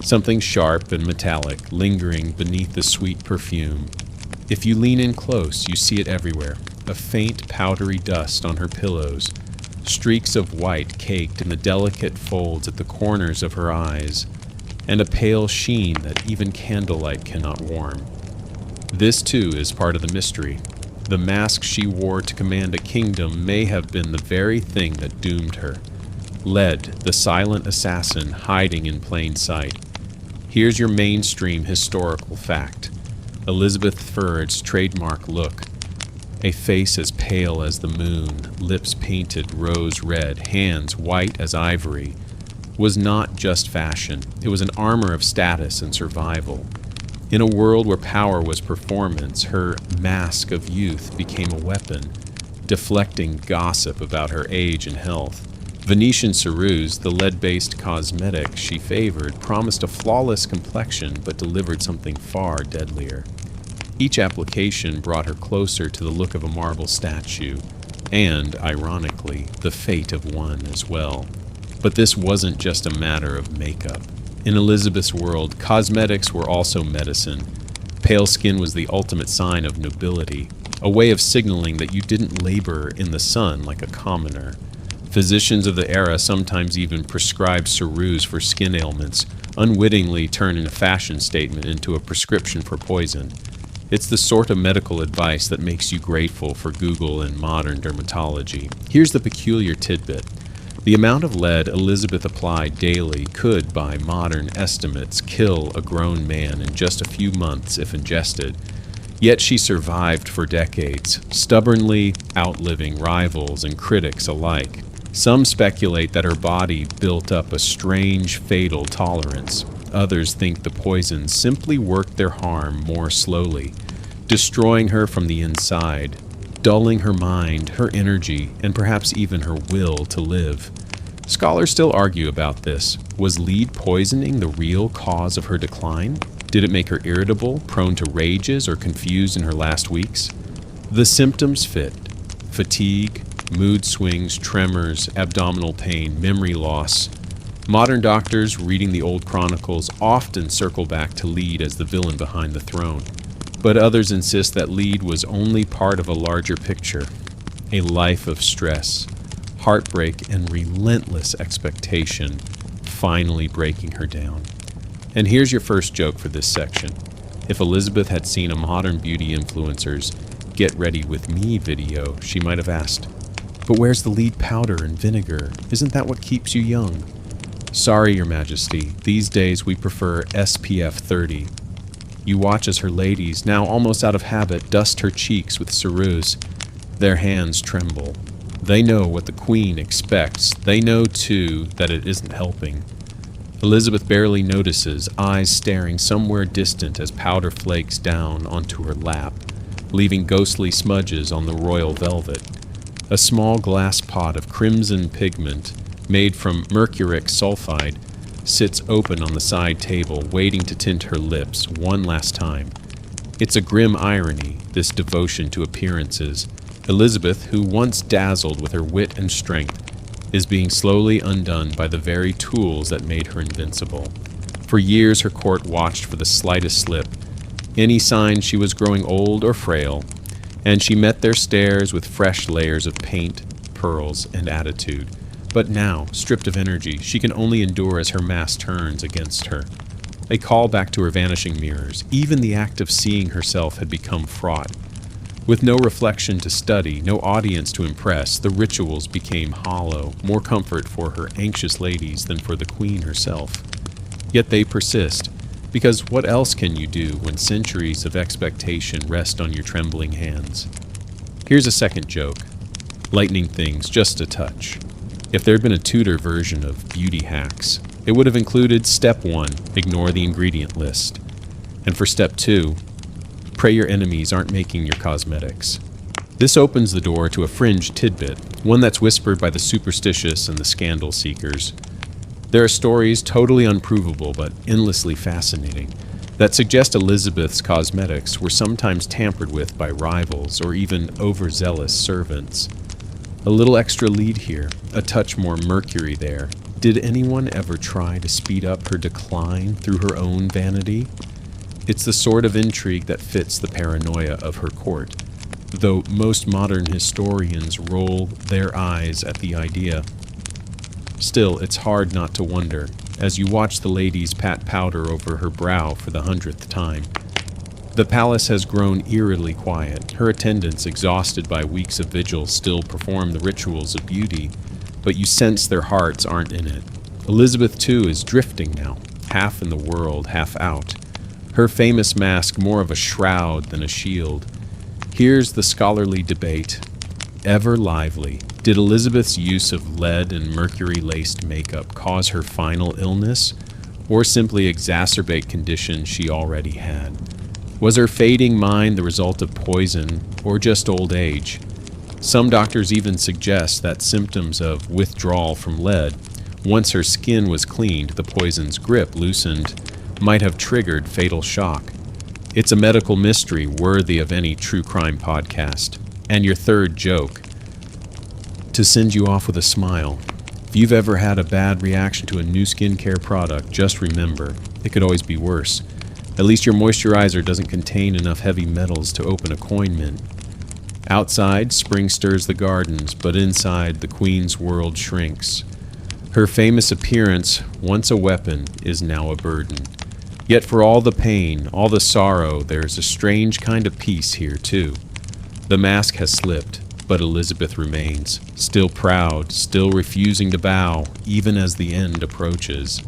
Something sharp and metallic, lingering beneath the sweet perfume. If you lean in close, you see it everywhere, a faint, powdery dust on her pillows, streaks of white caked in the delicate folds at the corners of her eyes, and a pale sheen that even candlelight cannot warm. This, too, is part of the mystery. The mask she wore to command a kingdom may have been the very thing that doomed her. Lead, the silent assassin hiding in plain sight. Here's your mainstream historical fact. Elizabeth Furd's trademark look. A face as pale as the moon, lips painted rose red, hands white as ivory, was not just fashion. It was an armor of status and survival. In a world where power was performance, her mask of youth became a weapon, deflecting gossip about her age and health. Venetian ceruse, the lead-based cosmetic she favored, promised a flawless complexion but delivered something far deadlier. Each application brought her closer to the look of a marble statue, and, ironically, the fate of one as well. But this wasn't just a matter of makeup. In Elizabeth's world, cosmetics were also medicine. Pale skin was the ultimate sign of nobility, a way of signaling that you didn't labor in the sun like a commoner. Physicians of the era sometimes even prescribed ceruse for skin ailments, unwittingly turning a fashion statement into a prescription for poison. It's the sort of medical advice that makes you grateful for Google and modern dermatology. Here's the peculiar tidbit. The amount of lead Elizabeth applied daily could, by modern estimates, kill a grown man in just a few months if ingested. Yet she survived for decades, stubbornly outliving rivals and critics alike. Some speculate that her body built up a strange, fatal tolerance. Others think the poisons simply worked their harm more slowly, destroying her from the inside, dulling her mind, her energy, and perhaps even her will to live. Scholars still argue about this. Was lead poisoning the real cause of her decline? Did it make her irritable, prone to rages, or confused in her last weeks? The symptoms fit: fatigue, mood swings, tremors, abdominal pain, memory loss. Modern doctors reading the old chronicles often circle back to lead as the villain behind the throne. But others insist that lead was only part of a larger picture, a life of stress, heartbreak, and relentless expectation finally breaking her down. And here's your first joke for this section. If Elizabeth had seen a modern beauty influencer's "Get Ready With Me" video, she might have asked, "But where's the lead powder and vinegar? Isn't that what keeps you young?" Sorry, Your Majesty, these days we prefer SPF 30. You watch as her ladies, now almost out of habit, dust her cheeks with ceruse. Their hands tremble. They know what the Queen expects. They know, too, that it isn't helping. Elizabeth barely notices, eyes staring somewhere distant as powder flakes down onto her lap, leaving ghostly smudges on the royal velvet. A small glass pot of crimson pigment, made from mercuric sulfide, sits open on the side table, waiting to tint her lips one last time. It's a grim irony, this devotion to appearances. Elizabeth, who once dazzled with her wit and strength, is being slowly undone by the very tools that made her invincible. For years her court watched for the slightest slip, any sign she was growing old or frail, and she met their stares with fresh layers of paint, pearls, and attitude. But now, stripped of energy, she can only endure as her mask turns against her. A call back to her vanishing mirrors. Even the act of seeing herself had become fraught. With no reflection to study, no audience to impress, the rituals became hollow, more comfort for her anxious ladies than for the Queen herself. Yet they persist, because what else can you do when centuries of expectation rest on your trembling hands? Here's a second joke. Lightening things just a touch. If there had been a Tudor version of beauty hacks, it would have included Step 1, ignore the ingredient list. And for Step 2, pray your enemies aren't making your cosmetics. This opens the door to a fringe tidbit, one that's whispered by the superstitious and the scandal seekers. There are stories totally unprovable but endlessly fascinating that suggest Elizabeth's cosmetics were sometimes tampered with by rivals or even overzealous servants. A little extra lead here, a touch more mercury there. Did anyone ever try to speed up her decline through her own vanity? It's the sort of intrigue that fits the paranoia of her court, though most modern historians roll their eyes at the idea. Still, it's hard not to wonder, as you watch the ladies pat powder over her brow for the 100th time. The palace has grown eerily quiet. Her attendants, exhausted by weeks of vigil, still perform the rituals of beauty, but you sense their hearts aren't in it. Elizabeth, too, is drifting now, half in the world, half out. Her famous mask more of a shroud than a shield. Here's the scholarly debate, ever lively. Did Elizabeth's use of lead and mercury-laced makeup cause her final illness, or simply exacerbate conditions she already had? Was her fading mind the result of poison, or just old age? Some doctors even suggest that symptoms of withdrawal from lead, once her skin was cleaned, the poison's grip loosened, might have triggered fatal shock. It's a medical mystery worthy of any true crime podcast. And your third joke, to send you off with a smile. If you've ever had a bad reaction to a new skincare product, just remember, it could always be worse. At least your moisturizer doesn't contain enough heavy metals to open a coin mint. Outside, spring stirs the gardens, but inside, the Queen's world shrinks. Her famous appearance, once a weapon, is now a burden. Yet for all the pain, all the sorrow, there's a strange kind of peace here, too. The mask has slipped, but Elizabeth remains, still proud, still refusing to bow, even as the end approaches.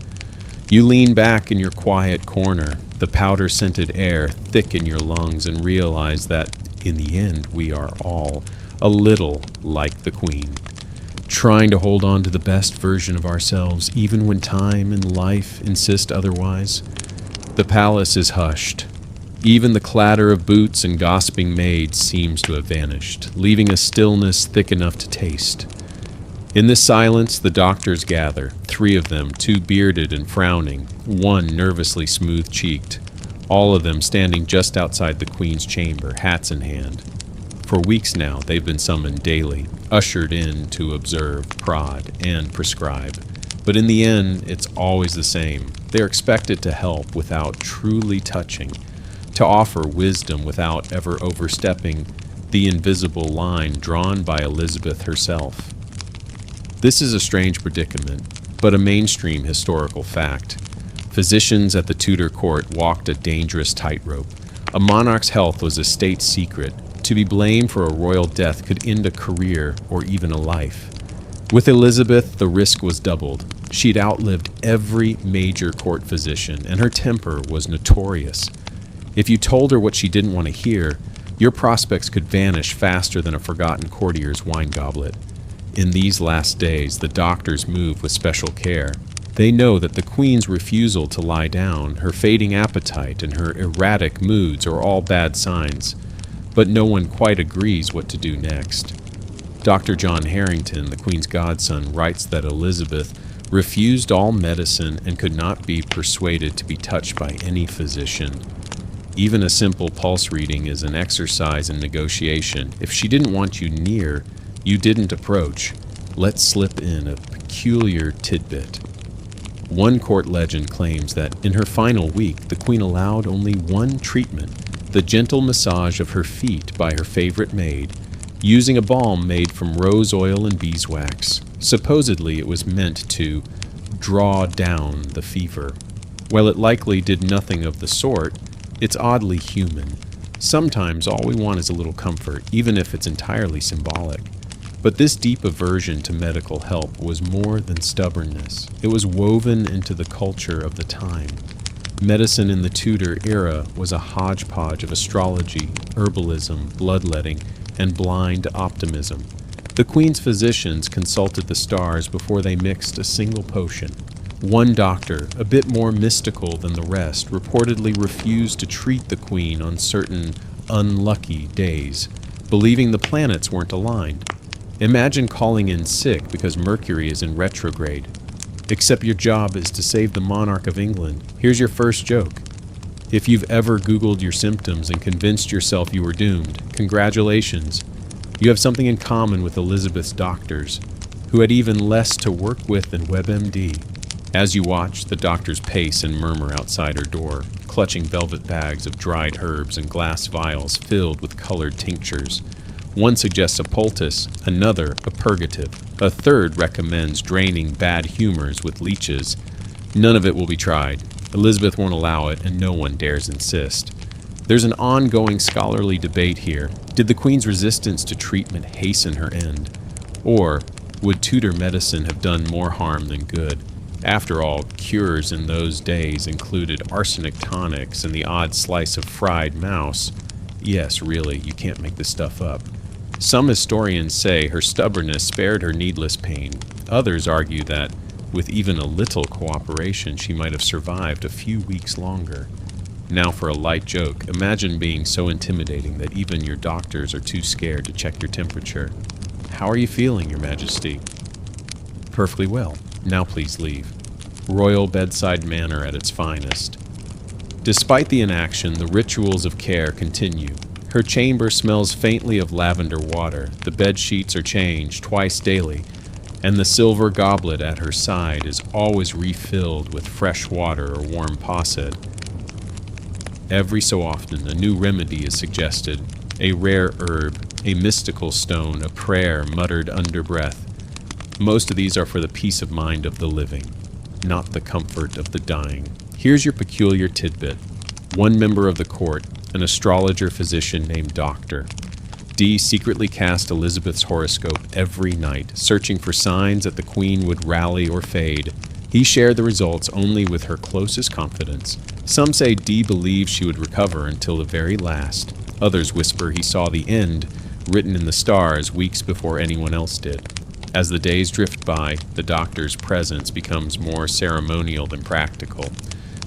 You lean back in your quiet corner, the powder-scented air thick in your lungs, and realize that, in the end, we are all a little like the Queen, trying to hold on to the best version of ourselves, even when time and life insist otherwise. The palace is hushed. Even the clatter of boots and gossiping maids seems to have vanished, leaving a stillness thick enough to taste. In this silence, the doctors gather, 3 of them, 2 bearded and frowning, 1 nervously smooth-cheeked, all of them standing just outside the Queen's chamber, hats in hand. For weeks now, they've been summoned daily, ushered in to observe, prod, and prescribe. But in the end, it's always the same. They're expected to help without truly touching, to offer wisdom without ever overstepping the invisible line drawn by Elizabeth herself. This is a strange predicament, but a mainstream historical fact. Physicians at the Tudor court walked a dangerous tightrope. A monarch's health was a state secret. To be blamed for a royal death could end a career or even a life. With Elizabeth, the risk was doubled. She'd outlived every major court physician, and her temper was notorious. If you told her what she didn't want to hear, your prospects could vanish faster than a forgotten courtier's wine goblet. In these last days, the doctors move with special care. They know that the Queen's refusal to lie down, her fading appetite, and her erratic moods are all bad signs, but no one quite agrees what to do next. Dr. John Harrington, the Queen's godson, writes that Elizabeth refused all medicine and could not be persuaded to be touched by any physician. Even a simple pulse reading is an exercise in negotiation. If she didn't want you near, you didn't approach. Let's slip in a peculiar tidbit. One court legend claims that in her final week, the Queen allowed only one treatment, the gentle massage of her feet by her favorite maid, using a balm made from rose oil and beeswax. Supposedly, it was meant to draw down the fever. While it likely did nothing of the sort, it's oddly human. Sometimes all we want is a little comfort, even if it's entirely symbolic. But this deep aversion to medical help was more than stubbornness. It was woven into the culture of the time. Medicine in the Tudor era was a hodgepodge of astrology, herbalism, bloodletting, and blind optimism. The Queen's physicians consulted the stars before they mixed a single potion. One doctor, a bit more mystical than the rest, reportedly refused to treat the Queen on certain unlucky days, believing the planets weren't aligned. Imagine calling in sick because Mercury is in retrograde. Except your job is to save the monarch of England. Here's your first joke. If you've ever Googled your symptoms and convinced yourself you were doomed, congratulations. You have something in common with Elizabeth's doctors, who had even less to work with than WebMD. As you watch, the doctors pace and murmur outside her door, clutching velvet bags of dried herbs and glass vials filled with colored tinctures. One suggests a poultice, another a purgative, a third recommends draining bad humors with leeches. None of it will be tried. Elizabeth won't allow it, and no one dares insist. There's an ongoing scholarly debate here. Did the Queen's resistance to treatment hasten her end? Or would Tudor medicine have done more harm than good? After all, cures in those days included arsenic tonics and the odd slice of fried mouse. Yes, really, you can't make this stuff up. Some historians say her stubbornness spared her needless pain. Others argue that, with even a little cooperation, she might have survived a few weeks longer. Now for a light joke, imagine being so intimidating that even your doctors are too scared to check your temperature. How are you feeling, Your Majesty? Perfectly well. Now please leave. Royal bedside manner at its finest. Despite the inaction, the rituals of care continue. Her chamber smells faintly of lavender water, the bed sheets are changed twice daily, and the silver goblet at her side is always refilled with fresh water or warm posset. Every so often, a new remedy is suggested, a rare herb, a mystical stone, a prayer muttered under breath. Most of these are for the peace of mind of the living, not the comfort of the dying. Here's your peculiar tidbit. One member of the court, an astrologer-physician named Doctor, Dee secretly cast Elizabeth's horoscope every night, searching for signs that the Queen would rally or fade. He shared the results only with her closest confidants. Some say Dee believed she would recover until the very last. Others whisper he saw the end written in the stars weeks before anyone else did. As the days drift by, the doctor's presence becomes more ceremonial than practical.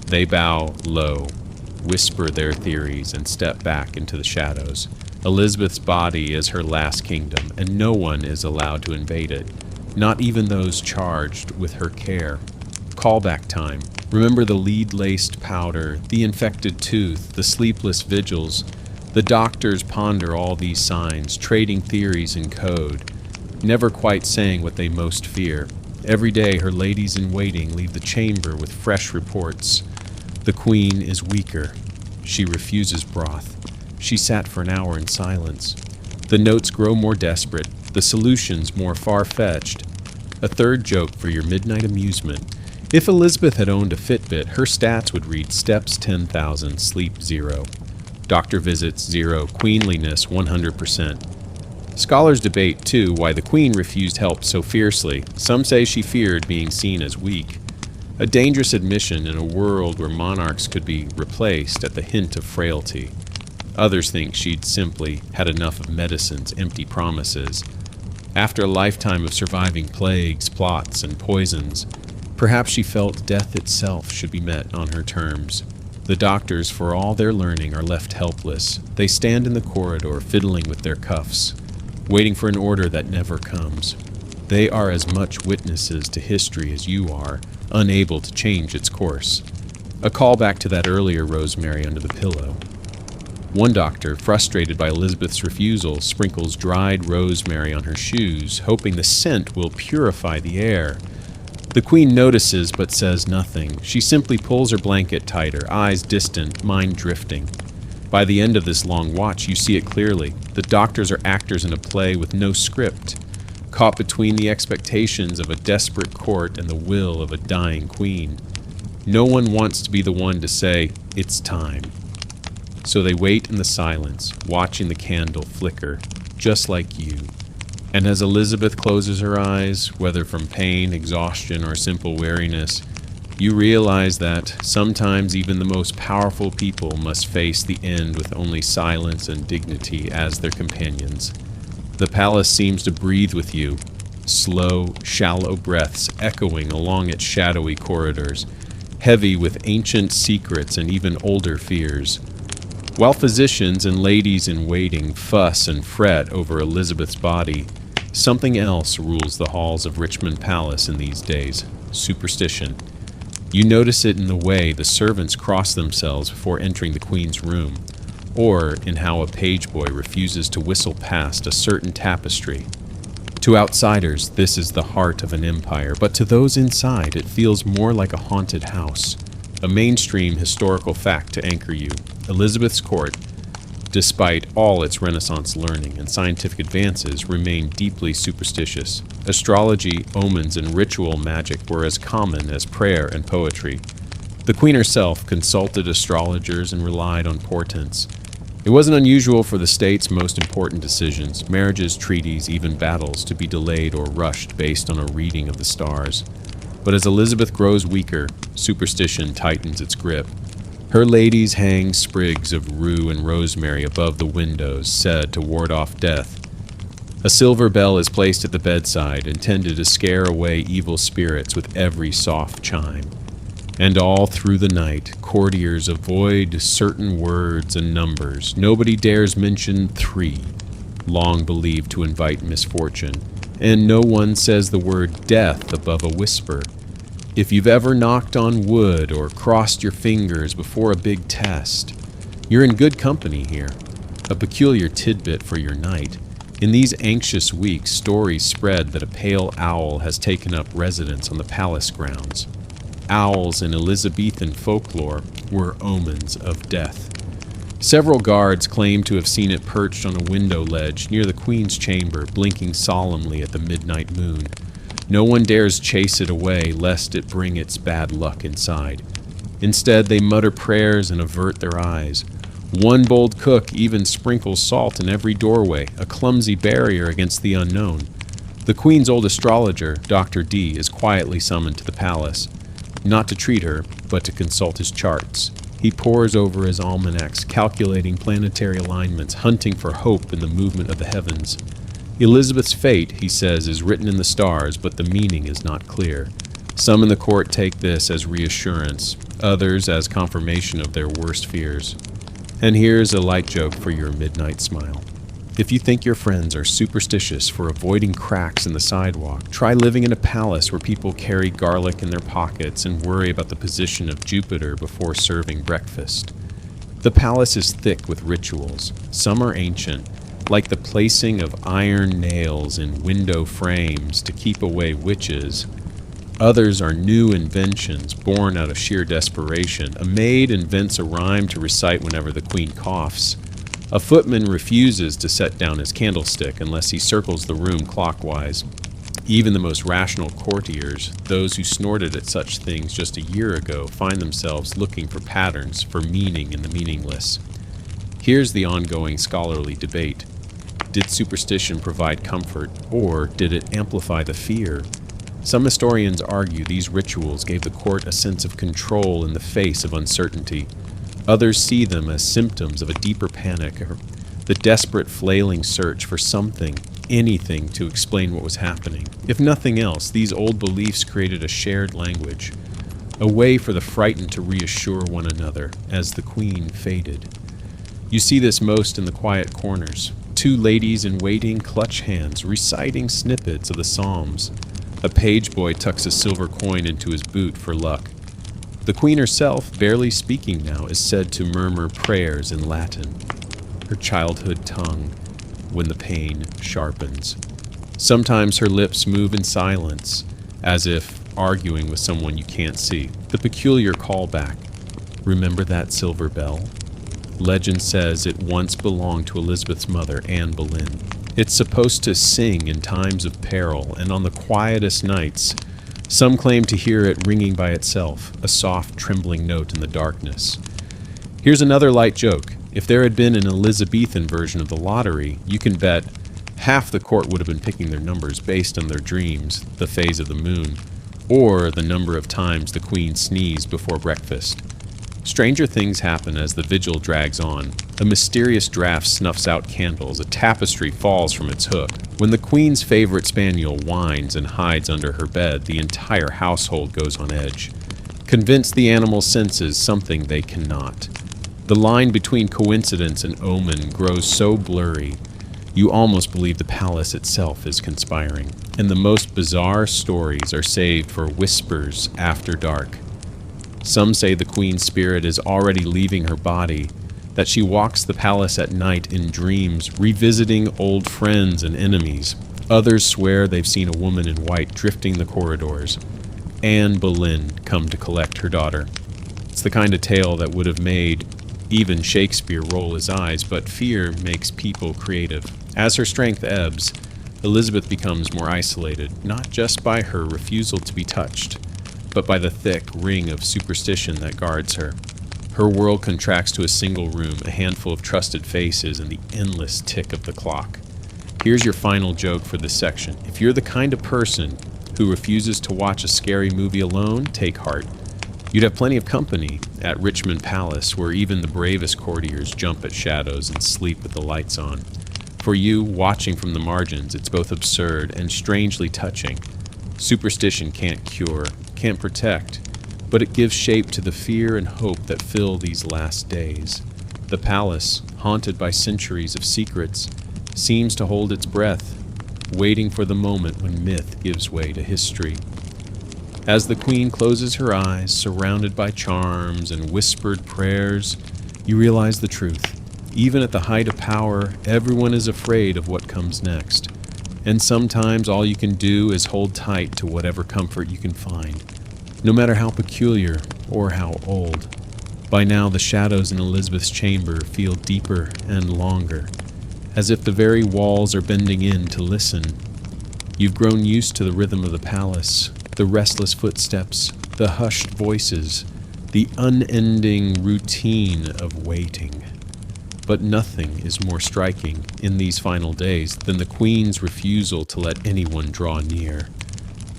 They bow low, whisper their theories, and step back into the shadows. Elizabeth's body is her last kingdom, and no one is allowed to invade it, not even those charged with her care. Callback time. Remember the lead-laced powder, the infected tooth, the sleepless vigils. The doctors ponder all these signs, trading theories and code, never quite saying what they most fear. Every day her ladies-in-waiting leave the chamber with fresh reports. The Queen is weaker. She refuses broth. She sat for an hour in silence. The notes grow more desperate, the solutions more far-fetched. A third joke for your midnight amusement. If Elizabeth had owned a Fitbit, her stats would read steps 10,000, sleep 0. Doctor visits 0, queenliness 100%. Scholars debate, too, why the Queen refused help so fiercely. Some say she feared being seen as weak. A dangerous admission in a world where monarchs could be replaced at the hint of frailty. Others think she'd simply had enough of medicine's empty promises. After a lifetime of surviving plagues, plots, and poisons, perhaps she felt death itself should be met on her terms. The doctors, for all their learning, are left helpless. They stand in the corridor, fiddling with their cuffs, waiting for an order that never comes. They are as much witnesses to history as you are, unable to change its course. A callback to that earlier rosemary under the pillow. One doctor, frustrated by Elizabeth's refusal, sprinkles dried rosemary on her shoes, hoping the scent will purify the air. The Queen notices but says nothing. She simply pulls her blanket tighter, eyes distant, mind drifting. By the end of this long watch, you see it clearly. The doctors are actors in a play with no script, caught between the expectations of a desperate court and the will of a dying queen. No one wants to be the one to say, "It's time." So they wait in the silence, watching the candle flicker, just like you. And as Elizabeth closes her eyes, whether from pain, exhaustion, or simple weariness, you realize that sometimes even the most powerful people must face the end with only silence and dignity as their companions. The palace seems to breathe with you, slow, shallow breaths echoing along its shadowy corridors, heavy with ancient secrets and even older fears. While physicians and ladies-in-waiting fuss and fret over Elizabeth's body, something else rules the halls of Richmond Palace in these days: superstition. You notice it in the way the servants cross themselves before entering the Queen's room, or in how a page boy refuses to whistle past a certain tapestry. To outsiders, this is the heart of an empire, but to those inside, it feels more like a haunted house. A mainstream historical fact to anchor you: Elizabeth's court, despite all its Renaissance learning and scientific advances, remained deeply superstitious. Astrology, omens, and ritual magic were as common as prayer and poetry. The Queen herself consulted astrologers and relied on portents. It wasn't unusual for the state's most important decisions, marriages, treaties, even battles, to be delayed or rushed based on a reading of the stars. But as Elizabeth grows weaker, superstition tightens its grip. Her ladies hang sprigs of rue and rosemary above the windows, said to ward off death. A silver bell is placed at the bedside, intended to scare away evil spirits with every soft chime. And all through the night, courtiers avoid certain words and numbers. Nobody dares mention 3, long believed to invite misfortune, and no one says the word death above a whisper. If you've ever knocked on wood or crossed your fingers before a big test, you're in good company here. A peculiar tidbit for your night. In these anxious weeks, stories spread that a pale owl has taken up residence on the palace grounds. Owls in Elizabethan folklore were omens of death. Several guards claim to have seen it perched on a window ledge near the Queen's chamber, blinking solemnly at the midnight moon. No one dares chase it away, lest it bring its bad luck inside. Instead, they mutter prayers and avert their eyes. One bold cook even sprinkles salt in every doorway, a clumsy barrier against the unknown. The Queen's old astrologer, Dr. D, is quietly summoned to the palace, not to treat her, but to consult his charts. He pores over his almanacs, calculating planetary alignments, hunting for hope in the movement of the heavens. Elizabeth's fate, he says, is written in the stars, but the meaning is not clear. Some in the court take this as reassurance, others as confirmation of their worst fears. And here's a light joke for your midnight smile. If you think your friends are superstitious for avoiding cracks in the sidewalk, try living in a palace where people carry garlic in their pockets and worry about the position of Jupiter before serving breakfast. The palace is thick with rituals. Some are ancient, like the placing of iron nails in window frames to keep away witches. Others are new inventions born out of sheer desperation. A maid invents a rhyme to recite whenever the Queen coughs. A footman refuses to set down his candlestick unless he circles the room clockwise. Even the most rational courtiers, those who snorted at such things just a year ago, find themselves looking for patterns, for meaning in the meaningless. Here's the ongoing scholarly debate. Did superstition provide comfort, or did it amplify the fear? Some historians argue these rituals gave the court a sense of control in the face of uncertainty. Others see them as symptoms of a deeper panic, or the desperate flailing search for something, anything to explain what was happening. If nothing else, these old beliefs created a shared language, a way for the frightened to reassure one another as the Queen faded. You see this most in the quiet corners. Two ladies in waiting clutch hands, reciting snippets of the Psalms. A page boy tucks a silver coin into his boot for luck. The Queen herself, barely speaking now, is said to murmur prayers in Latin, her childhood tongue, when the pain sharpens. Sometimes her lips move in silence, as if arguing with someone you can't see. The peculiar callback, remember that silver bell? Legend says it once belonged to Elizabeth's mother, Anne Boleyn. It's supposed to sing in times of peril, and on the quietest nights, some claim to hear it ringing by itself, a soft, trembling note in the darkness. Here's another light joke. If there had been an Elizabethan version of the lottery, you can bet half the court would have been picking their numbers based on their dreams, the phase of the moon, or the number of times the Queen sneezed before breakfast. Stranger things happen as the vigil drags on. A mysterious draft snuffs out candles, a tapestry falls from its hook. When the Queen's favorite spaniel whines and hides under her bed, the entire household goes on edge. Convince the animal senses something they cannot. The line between coincidence and omen grows so blurry, you almost believe the palace itself is conspiring. And the most bizarre stories are saved for whispers after dark. Some say the Queen's spirit is already leaving her body, that she walks the palace at night in dreams, revisiting old friends and enemies. Others swear they've seen a woman in white drifting the corridors. Anne Boleyn come to collect her daughter. It's the kind of tale that would have made even Shakespeare roll his eyes, but fear makes people creative. As her strength ebbs, Elizabeth becomes more isolated, not just by her refusal to be touched, but by the thick ring of superstition that guards her. Her world contracts to a single room, a handful of trusted faces, and the endless tick of the clock. Here's your final joke for this section. If you're the kind of person who refuses to watch a scary movie alone, take heart. You'd have plenty of company at Richmond Palace, where even the bravest courtiers jump at shadows and sleep with the lights on. For you, watching from the margins, it's both absurd and strangely touching. Superstition can't cure, can't protect, but it gives shape to the fear and hope that fill these last days. The palace, haunted by centuries of secrets, seems to hold its breath, waiting for the moment when myth gives way to history. As the Queen closes her eyes, surrounded by charms and whispered prayers, you realize the truth. Even at the height of power, everyone is afraid of what comes next. And sometimes all you can do is hold tight to whatever comfort you can find, no matter how peculiar or how old. By now, the shadows in Elizabeth's chamber feel deeper and longer, as if the very walls are bending in to listen. You've grown used to the rhythm of the palace, the restless footsteps, the hushed voices, the unending routine of waiting. But nothing is more striking in these final days than the Queen's refusal to let anyone draw near.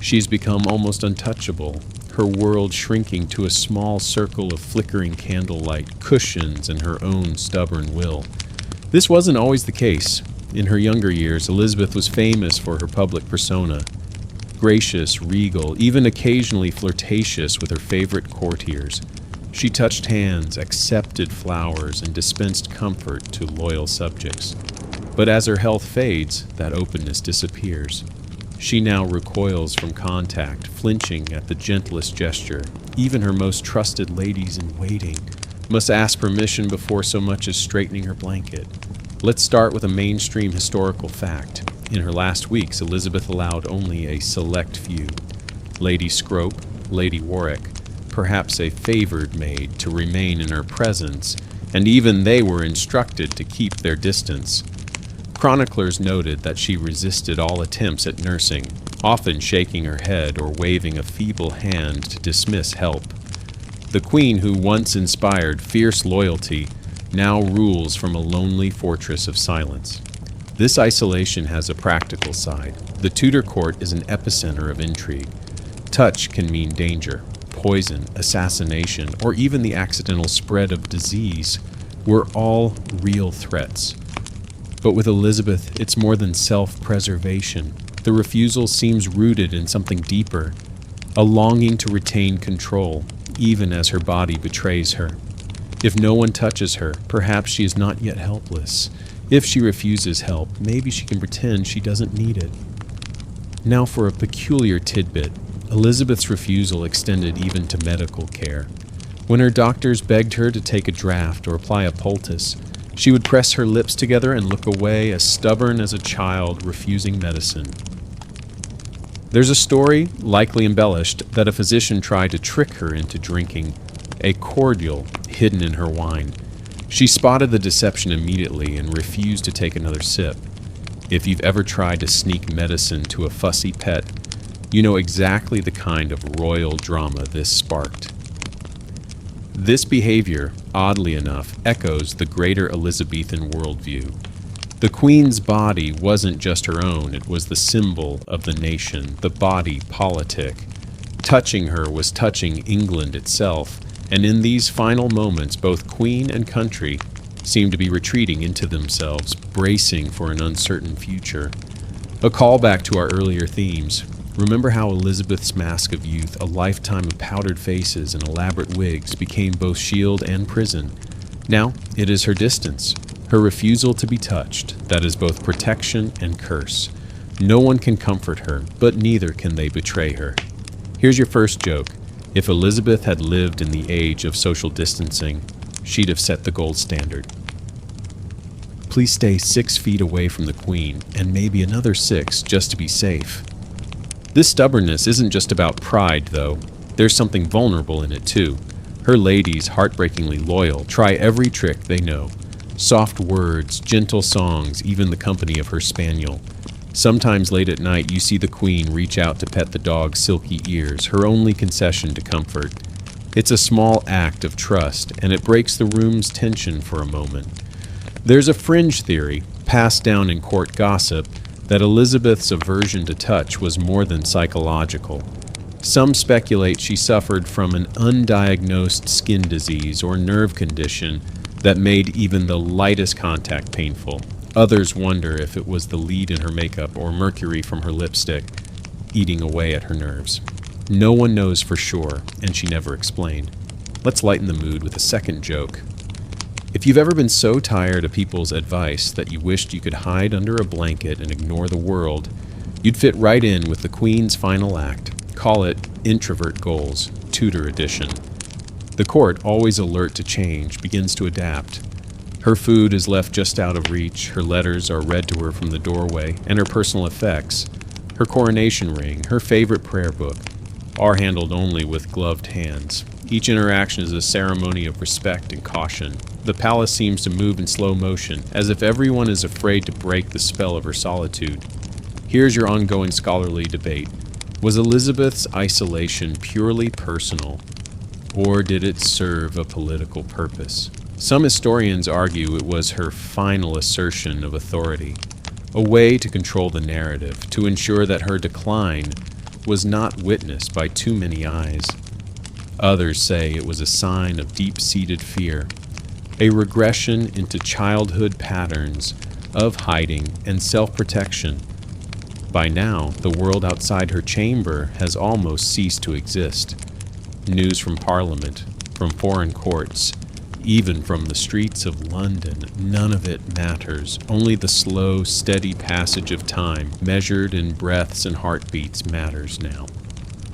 She's become almost untouchable, her world shrinking to a small circle of flickering candlelight, cushions, and her own stubborn will. This wasn't always the case. In her younger years, Elizabeth was famous for her public persona. Gracious, regal, even occasionally flirtatious with her favorite courtiers. She touched hands, accepted flowers, and dispensed comfort to loyal subjects. But as her health fades, that openness disappears. She now recoils from contact, flinching at the gentlest gesture. Even her most trusted ladies in waiting must ask permission before so much as straightening her blanket. Let's start with a mainstream historical fact. In her last weeks, Elizabeth allowed only a select few. Lady Scrope, Lady Warwick, perhaps a favored maid, to remain in her presence, and even they were instructed to keep their distance. Chroniclers noted that she resisted all attempts at nursing, often shaking her head or waving a feeble hand to dismiss help. The Queen, who once inspired fierce loyalty, now rules from a lonely fortress of silence. This isolation has a practical side. The Tudor court is an epicenter of intrigue. Touch can mean danger, poison, assassination, or even the accidental spread of disease were all real threats. But with Elizabeth, it's more than self-preservation. The refusal seems rooted in something deeper, a longing to retain control, even as her body betrays her. If no one touches her, perhaps she is not yet helpless. If she refuses help, maybe she can pretend she doesn't need it. Now for a peculiar tidbit. Elizabeth's refusal extended even to medical care. When her doctors begged her to take a draft or apply a poultice, she would press her lips together and look away, as stubborn as a child refusing medicine. There's a story, likely embellished, that a physician tried to trick her into drinking a cordial hidden in her wine. She spotted the deception immediately and refused to take another sip. If you've ever tried to sneak medicine to a fussy pet, you know exactly the kind of royal drama this sparked. This behavior, oddly enough, echoes the greater Elizabethan worldview. The Queen's body wasn't just her own, it was the symbol of the nation, the body politic. Touching her was touching England itself, and in these final moments, both Queen and country seemed to be retreating into themselves, bracing for an uncertain future. A callback to our earlier themes. Remember how Elizabeth's mask of youth, a lifetime of powdered faces and elaborate wigs, became both shield and prison. Now it is her distance, her refusal to be touched, that is both protection and curse. No one can comfort her, but neither can they betray her. Here's your first joke. If Elizabeth had lived in the age of social distancing, she'd have set the gold standard. Please stay 6 feet away from the Queen, and maybe another 6 just to be safe. This stubbornness isn't just about pride, though. There's something vulnerable in it, too. Her ladies, heartbreakingly loyal, try every trick they know. Soft words, gentle songs, even the company of her spaniel. Sometimes late at night, you see the Queen reach out to pet the dog's silky ears, her only concession to comfort. It's a small act of trust, and it breaks the room's tension for a moment. There's a fringe theory, passed down in court gossip, that Elizabeth's aversion to touch was more than psychological. Some speculate she suffered from an undiagnosed skin disease or nerve condition that made even the lightest contact painful. Others wonder if it was the lead in her makeup or mercury from her lipstick eating away at her nerves. No one knows for sure, and she never explained. Let's lighten the mood with a second joke. If you've ever been so tired of people's advice that you wished you could hide under a blanket and ignore the world, you'd fit right in with the Queen's final act. Call it Introvert Goals, Tudor Edition. The court, always alert to change, begins to adapt. Her food is left just out of reach, her letters are read to her from the doorway, and her personal effects, her coronation ring, her favorite prayer book, are handled only with gloved hands. Each interaction is a ceremony of respect and caution. The palace seems to move in slow motion, as if everyone is afraid to break the spell of her solitude. Here's your ongoing scholarly debate. Was Elizabeth's isolation purely personal, or did it serve a political purpose? Some historians argue it was her final assertion of authority, a way to control the narrative, to ensure that her decline was not witnessed by too many eyes. Others say it was a sign of deep-seated fear, a regression into childhood patterns of hiding and self-protection. By now, the world outside her chamber has almost ceased to exist. News from Parliament, from foreign courts, even from the streets of London, none of it matters. Only the slow, steady passage of time, measured in breaths and heartbeats, matters now.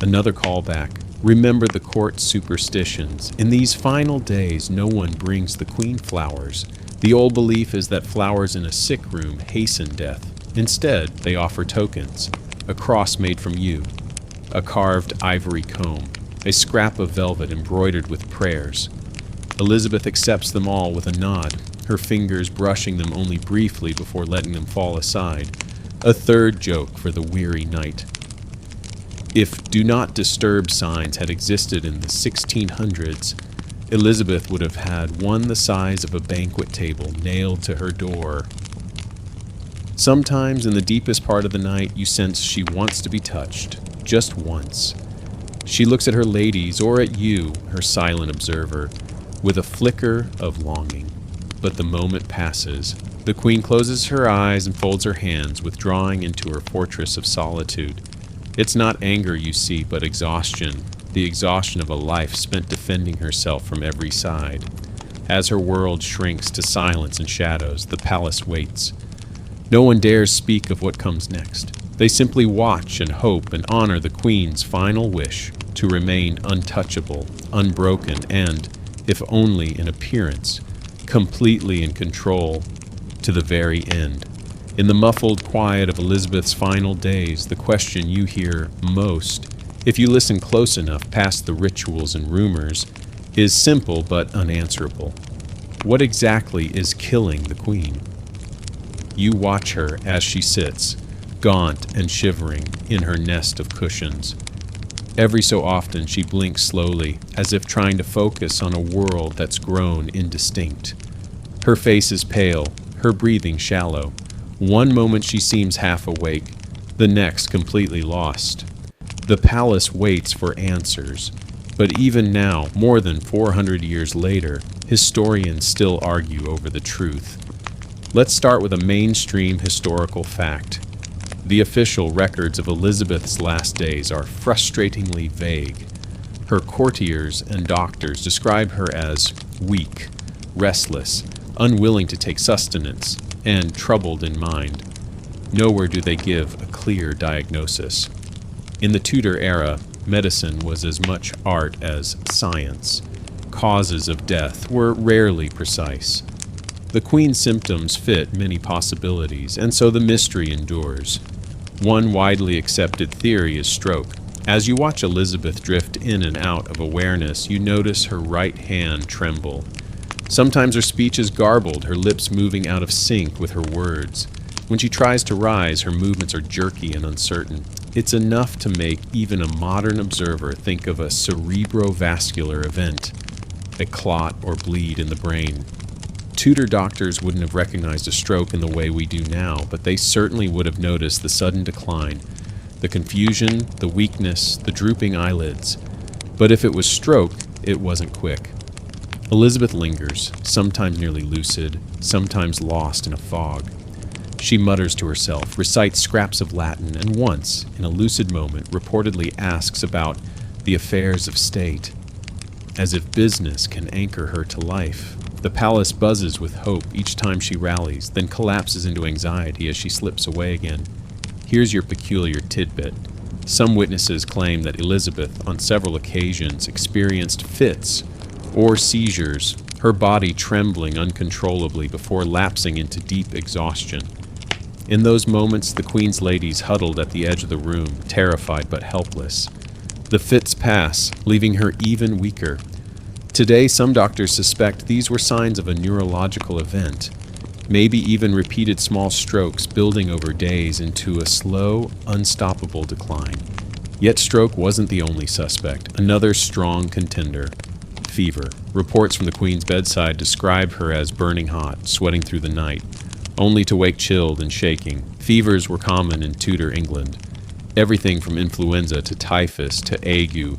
Another callback. Remember the court's superstitions. In these final days, no one brings the queen flowers. The old belief is that flowers in a sick room hasten death. Instead, they offer tokens. A cross made from you, a carved ivory comb, a scrap of velvet embroidered with prayers. Elizabeth accepts them all with a nod, her fingers brushing them only briefly before letting them fall aside. A third joke for the weary night. If do not disturb signs had existed in the 1600s, Elizabeth would have had one the size of a banquet table nailed to her door. Sometimes in the deepest part of the night, you sense she wants to be touched, just once. She looks at her ladies or at you, her silent observer, with a flicker of longing. But the moment passes. The queen closes her eyes and folds her hands, withdrawing into her fortress of solitude. It's not anger you see, but exhaustion, the exhaustion of a life spent defending herself from every side. As her world shrinks to silence and shadows, the palace waits. No one dares speak of what comes next. They simply watch and hope and honor the queen's final wish to remain untouchable, unbroken, and, if only in appearance, completely in control to the very end. In the muffled quiet of Elizabeth's final days, the question you hear most, if you listen close enough past the rituals and rumors, is simple but unanswerable. What exactly is killing the queen? You watch her as she sits, gaunt and shivering, in her nest of cushions. Every so often she blinks slowly, as if trying to focus on a world that's grown indistinct. Her face is pale, her breathing shallow. One moment she seems half awake, the next completely lost. The palace waits for answers, but even now, more than 400 years later, historians still argue over the truth. Let's start with a mainstream historical fact. The official records of Elizabeth's last days are frustratingly vague. Her courtiers and doctors describe her as weak, restless, unwilling to take sustenance, and troubled in mind. Nowhere do they give a clear diagnosis. In the Tudor era, medicine was as much art as science. Causes of death were rarely precise. The queen's symptoms fit many possibilities, and so the mystery endures. One widely accepted theory is stroke. As you watch Elizabeth drift in and out of awareness, you notice her right hand tremble. Sometimes her speech is garbled, her lips moving out of sync with her words. When she tries to rise, her movements are jerky and uncertain. It's enough to make even a modern observer think of a cerebrovascular event, a clot or bleed in the brain. Tudor doctors wouldn't have recognized a stroke in the way we do now, but they certainly would have noticed the sudden decline, the confusion, the weakness, the drooping eyelids. But if it was stroke, it wasn't quick. Elizabeth lingers, sometimes nearly lucid, sometimes lost in a fog. She mutters to herself, recites scraps of Latin, and once, in a lucid moment, reportedly asks about the affairs of state, as if business can anchor her to life. The palace buzzes with hope each time she rallies, then collapses into anxiety as she slips away again. Here's your peculiar tidbit. Some witnesses claim that Elizabeth, on several occasions, experienced fits or seizures, her body trembling uncontrollably before lapsing into deep exhaustion. In those moments, the Queen's ladies huddled at the edge of the room, terrified but helpless. The fits pass, leaving her even weaker. Today, some doctors suspect these were signs of a neurological event, maybe even repeated small strokes building over days into a slow, unstoppable decline. Yet stroke wasn't the only suspect. Another strong contender: fever. Reports from the Queen's bedside describe her as burning hot, sweating through the night, only to wake chilled and shaking. Fevers were common in Tudor England. Everything from influenza to typhus to ague,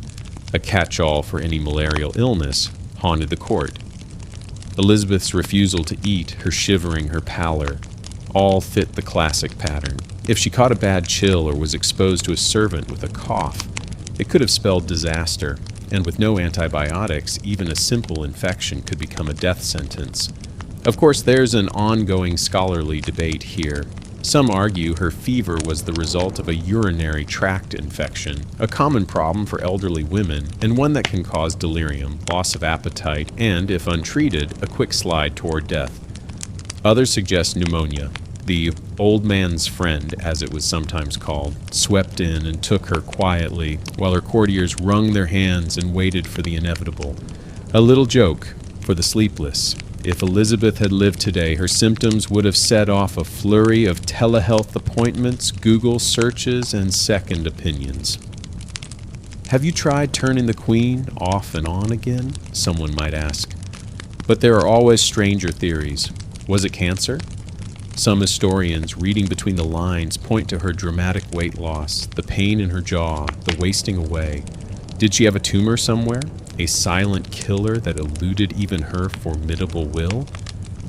a catch-all for any malarial illness, haunted the court. Elizabeth's refusal to eat, her shivering, her pallor, all fit the classic pattern. If she caught a bad chill or was exposed to a servant with a cough, it could have spelled disaster, and with no antibiotics, even a simple infection could become a death sentence. Of course, there's an ongoing scholarly debate here. Some argue her fever was the result of a urinary tract infection, a common problem for elderly women, and one that can cause delirium, loss of appetite, and, if untreated, a quick slide toward death. Others suggest pneumonia. The old man's friend, as it was sometimes called, swept in and took her quietly, while her courtiers wrung their hands and waited for the inevitable. A little joke for the sleepless. If Elizabeth had lived today, her symptoms would have set off a flurry of telehealth appointments, Google searches, and second opinions. Have you tried turning the Queen off and on again? Someone might ask. But there are always stranger theories. Was it cancer? Some historians, reading between the lines, point to her dramatic weight loss, the pain in her jaw, the wasting away. Did she have a tumor somewhere? A silent killer that eluded even her formidable will?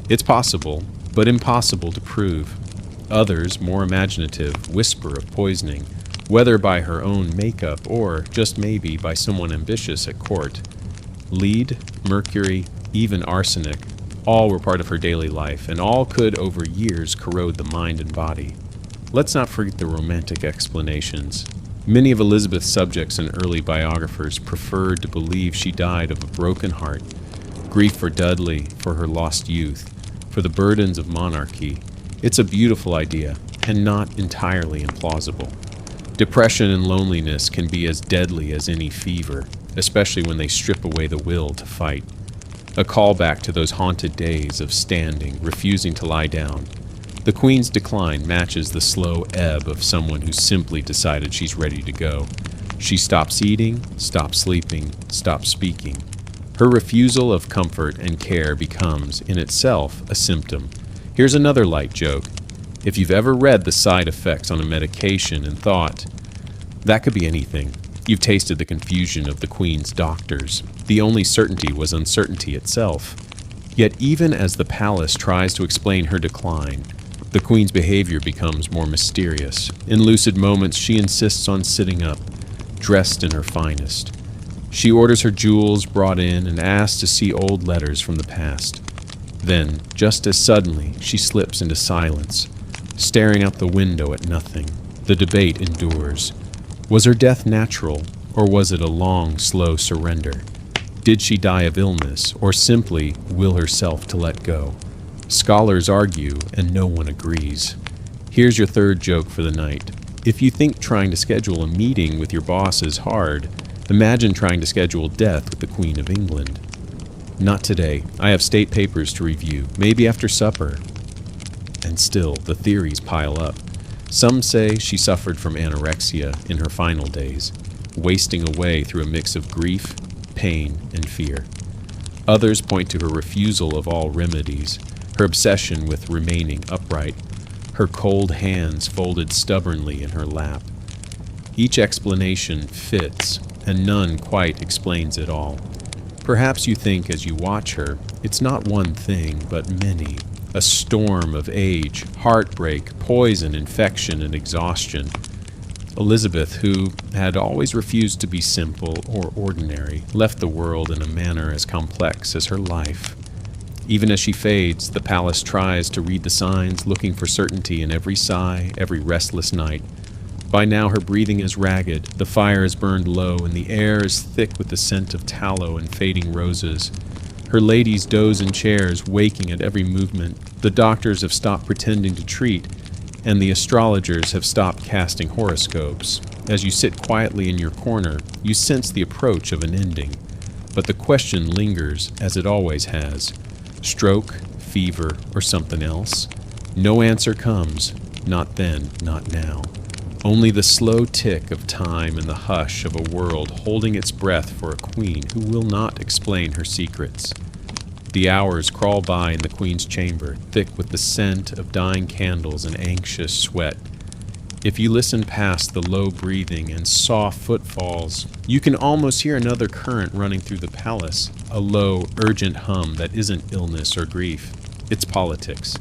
It's possible, but impossible to prove. Others, more imaginative, whisper of poisoning, whether by her own makeup or, just maybe, by someone ambitious at court. Lead, mercury, even arsenic, all were part of her daily life, and all could, over years, corrode the mind and body. Let's not forget the romantic explanations. Many of Elizabeth's subjects and early biographers preferred to believe she died of a broken heart, grief for Dudley, for her lost youth, for the burdens of monarchy. It's a beautiful idea, and not entirely implausible. Depression and loneliness can be as deadly as any fever, especially when they strip away the will to fight. A callback to those haunted days of standing, refusing to lie down. The Queen's decline matches the slow ebb of someone who simply decided she's ready to go. She stops eating, stops sleeping, stops speaking. Her refusal of comfort and care becomes, in itself, a symptom. Here's another light joke. If you've ever read the side effects on a medication and thought, that could be anything, you've tasted the confusion of the Queen's doctors. The only certainty was uncertainty itself. Yet even as the palace tries to explain her decline, the Queen's behavior becomes more mysterious. In lucid moments, she insists on sitting up, dressed in her finest. She orders her jewels brought in and asks to see old letters from the past. Then, just as suddenly, she slips into silence, staring out the window at nothing. The debate endures. Was her death natural, or was it a long, slow surrender? Did she die of illness, or simply will herself to let go? Scholars argue, and no one agrees. Here's your third joke for the night. If you think trying to schedule a meeting with your boss is hard, imagine trying to schedule death with the Queen of England. Not today. I have state papers to review, maybe after supper. And still, the theories pile up. Some say she suffered from anorexia in her final days, wasting away through a mix of grief, pain, and fear. Others point to her refusal of all remedies, her obsession with remaining upright, her cold hands folded stubbornly in her lap. Each explanation fits, and none quite explains it all. Perhaps you think as you watch her, it's not one thing, but many. A storm of age, heartbreak, poison, infection, and exhaustion. Elizabeth, who had always refused to be simple or ordinary, left the world in a manner as complex as her life. Even as she fades, the palace tries to read the signs, looking for certainty in every sigh, every restless night. By now her breathing is ragged, the fire is burned low, and the air is thick with the scent of tallow and fading roses. Her ladies doze in chairs, waking at every movement. The doctors have stopped pretending to treat, and the astrologers have stopped casting horoscopes. As you sit quietly in your corner, you sense the approach of an ending. But the question lingers, as it always has. Stroke, fever, or something else? No answer comes. Not then, not now. Only the slow tick of time and the hush of a world holding its breath for a queen who will not explain her secrets. The hours crawl by in the queen's chamber, thick with the scent of dying candles and anxious sweat. If you listen past the low breathing and soft footfalls, you can almost hear another current running through the palace, a low, urgent hum that isn't illness or grief. It's politics.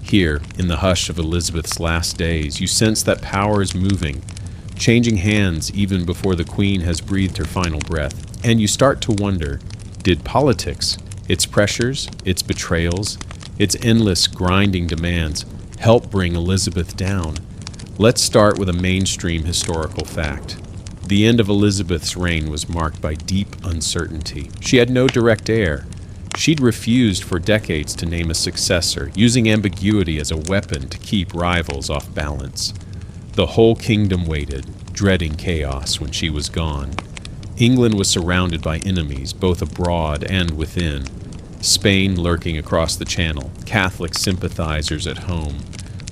Here, in the hush of Elizabeth's last days, you sense that power is moving, changing hands even before the queen has breathed her final breath. And you start to wonder, did politics, its pressures, its betrayals, its endless grinding demands, help bring Elizabeth down? Let's start with a mainstream historical fact. The end of Elizabeth's reign was marked by deep uncertainty. She had no direct heir. She'd refused for decades to name a successor, using ambiguity as a weapon to keep rivals off balance. The whole kingdom waited, dreading chaos when she was gone. England was surrounded by enemies, both abroad and within. Spain lurking across the Channel, Catholic sympathizers at home,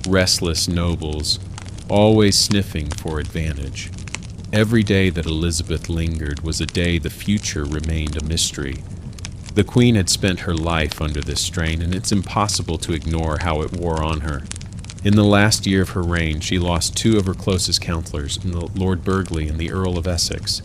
restless nobles, always sniffing for advantage. Every day that Elizabeth lingered was a day the future remained a mystery. The Queen had spent her life under this strain, and it's impossible to ignore how it wore on her. In the last year of her reign, she lost two of her closest counselors, Lord Burghley and the Earl of Essex.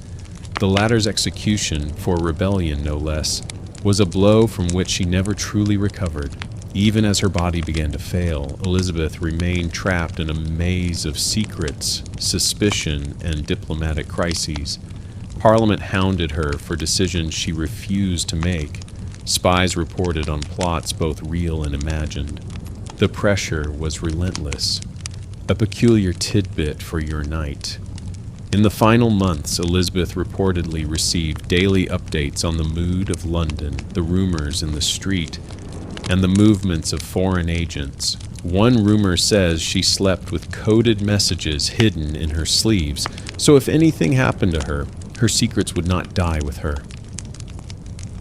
The latter's execution, for rebellion no less, was a blow from which she never truly recovered. Even as her body began to fail, Elizabeth remained trapped in a maze of secrets, suspicion, and diplomatic crises. Parliament hounded her for decisions she refused to make. Spies reported on plots both real and imagined. The pressure was relentless. A peculiar tidbit for your night. In the final months, Elizabeth reportedly received daily updates on the mood of London, the rumors in the street, and the movements of foreign agents. One rumor says she slept with coded messages hidden in her sleeves, so if anything happened to her, her secrets would not die with her.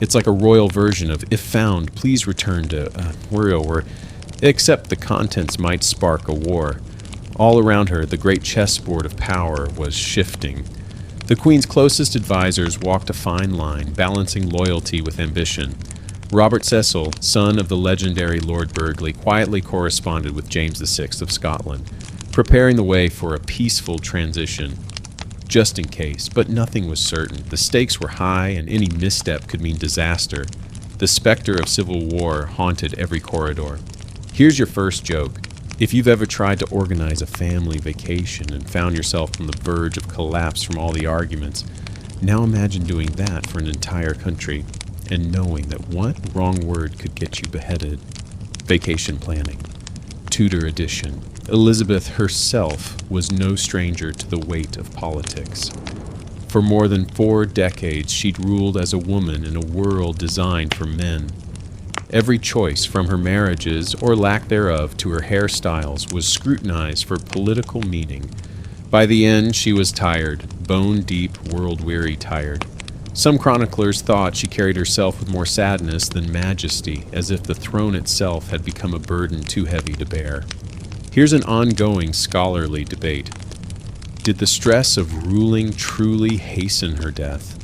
It's like a royal version of "if found, please return to where," except the contents might spark a war. All around her, the great chessboard of power was shifting. The Queen's closest advisors walked a fine line, balancing loyalty with ambition. Robert Cecil, son of the legendary Lord Burghley, quietly corresponded with James VI of Scotland, preparing the way for a peaceful transition. Just in case, but nothing was certain. The stakes were high, and any misstep could mean disaster. The specter of civil war haunted every corridor. Here's your first joke. If you've ever tried to organize a family vacation and found yourself on the verge of collapse from all the arguments, now imagine doing that for an entire country and knowing that one wrong word could get you beheaded. Vacation planning. Tudor edition. Elizabeth herself was no stranger to the weight of politics. For more than 4 decades, she'd ruled as a woman in a world designed for men. Every choice, from her marriages, or lack thereof, to her hairstyles, was scrutinized for political meaning. By the end, she was tired, bone-deep, world-weary tired. Some chroniclers thought she carried herself with more sadness than majesty, as if the throne itself had become a burden too heavy to bear. Here's an ongoing scholarly debate. Did the stress of ruling truly hasten her death?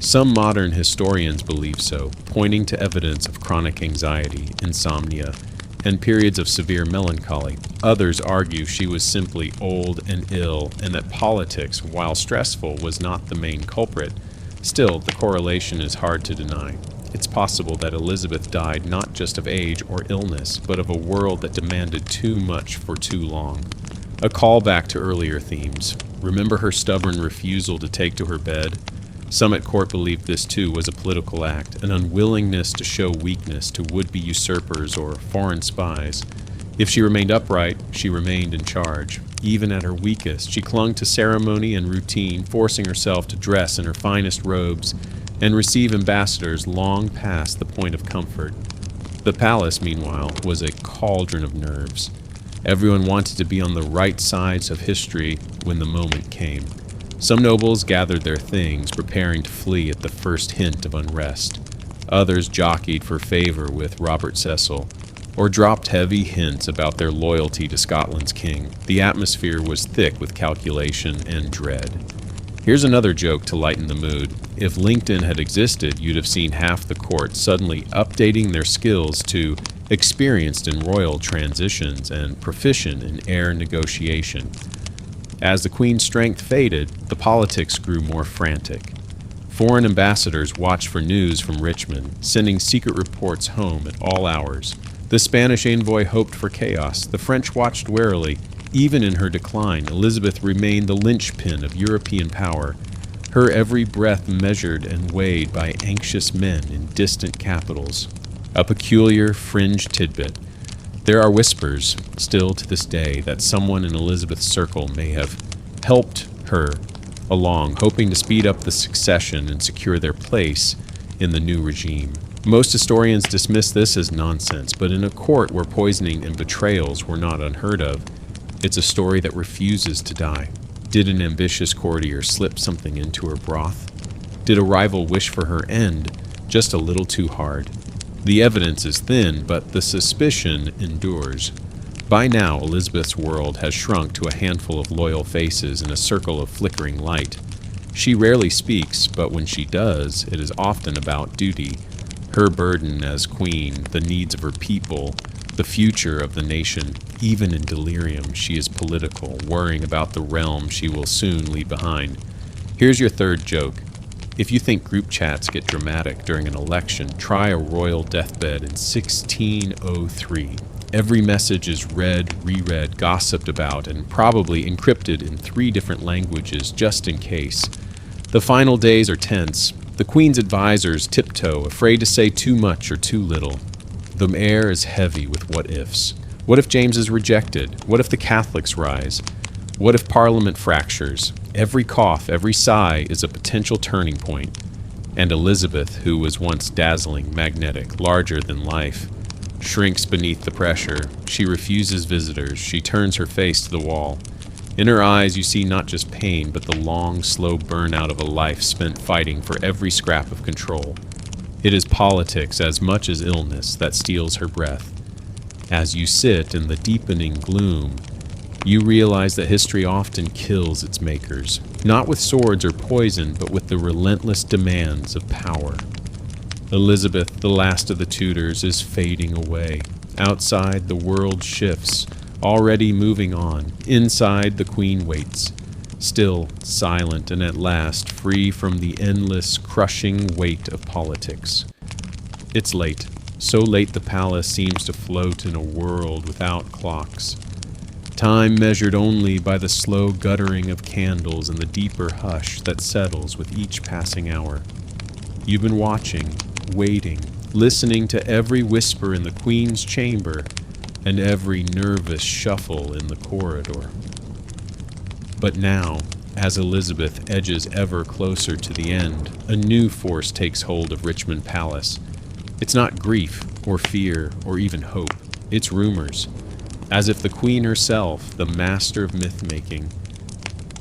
Some modern historians believe so, pointing to evidence of chronic anxiety, insomnia, and periods of severe melancholy. Others argue she was simply old and ill, and that politics, while stressful, was not the main culprit. Still, the correlation is hard to deny. It's possible that Elizabeth died not just of age or illness, but of a world that demanded too much for too long. A callback to earlier themes. Remember her stubborn refusal to take to her bed? Some at court believed this too was a political act, an unwillingness to show weakness to would-be usurpers or foreign spies. If she remained upright, she remained in charge. Even at her weakest, she clung to ceremony and routine, forcing herself to dress in her finest robes and receive ambassadors long past the point of comfort. The palace, meanwhile, was a cauldron of nerves. Everyone wanted to be on the right sides of history when the moment came. Some nobles gathered their things, preparing to flee at the first hint of unrest. Others jockeyed for favor with Robert Cecil, or dropped heavy hints about their loyalty to Scotland's king. The atmosphere was thick with calculation and dread. Here's another joke to lighten the mood. If LinkedIn had existed, you'd have seen half the court suddenly updating their skills to experienced in royal transitions and proficient in air negotiation. As the Queen's strength faded, the politics grew more frantic. Foreign ambassadors watched for news from Richmond, sending secret reports home at all hours. The Spanish envoy hoped for chaos. The French watched warily. Even in her decline, Elizabeth remained the linchpin of European power, her every breath measured and weighed by anxious men in distant capitals. A peculiar fringe tidbit. There are whispers, still to this day, that someone in Elizabeth's circle may have helped her along, hoping to speed up the succession and secure their place in the new regime. Most historians dismiss this as nonsense, but in a court where poisoning and betrayals were not unheard of, it's a story that refuses to die. Did an ambitious courtier slip something into her broth? Did a rival wish for her end just a little too hard? The evidence is thin, but the suspicion endures. By now, Elizabeth's world has shrunk to a handful of loyal faces in a circle of flickering light. She rarely speaks, but when she does, it is often about duty, her burden as queen, the needs of her people, the future of the nation. Even in delirium, she is political, worrying about the realm she will soon leave behind. Here's your third joke. If you think group chats get dramatic during an election, try a royal deathbed in 1603. Every message is read, reread, gossiped about, and probably encrypted in 3 different languages just in case. The final days are tense. The Queen's advisors tiptoe, afraid to say too much or too little. The air is heavy with what-ifs. What if James is rejected? What if the Catholics rise? What if Parliament fractures? Every cough, every sigh is a potential turning point. And Elizabeth, who was once dazzling, magnetic, larger than life, shrinks beneath the pressure. She refuses visitors. She turns her face to the wall. In her eyes, you see not just pain, but the long, slow burnout of a life spent fighting for every scrap of control. It is politics as much as illness that steals her breath. As you sit in the deepening gloom, you realize that history often kills its makers, not with swords or poison, but with the relentless demands of power. Elizabeth, the last of the Tudors, is fading away. Outside, the world shifts, already moving on. Inside, the Queen waits, still, silent, and at last free from the endless, crushing weight of politics. It's late. So late the palace seems to float in a world without clocks. Time measured only by the slow guttering of candles and the deeper hush that settles with each passing hour. You've been watching, waiting, listening to every whisper in the Queen's chamber and every nervous shuffle in the corridor. But now, as Elizabeth edges ever closer to the end, a new force takes hold of Richmond Palace. It's not grief or fear or even hope. It's rumors, as if the Queen herself, the master of myth-making,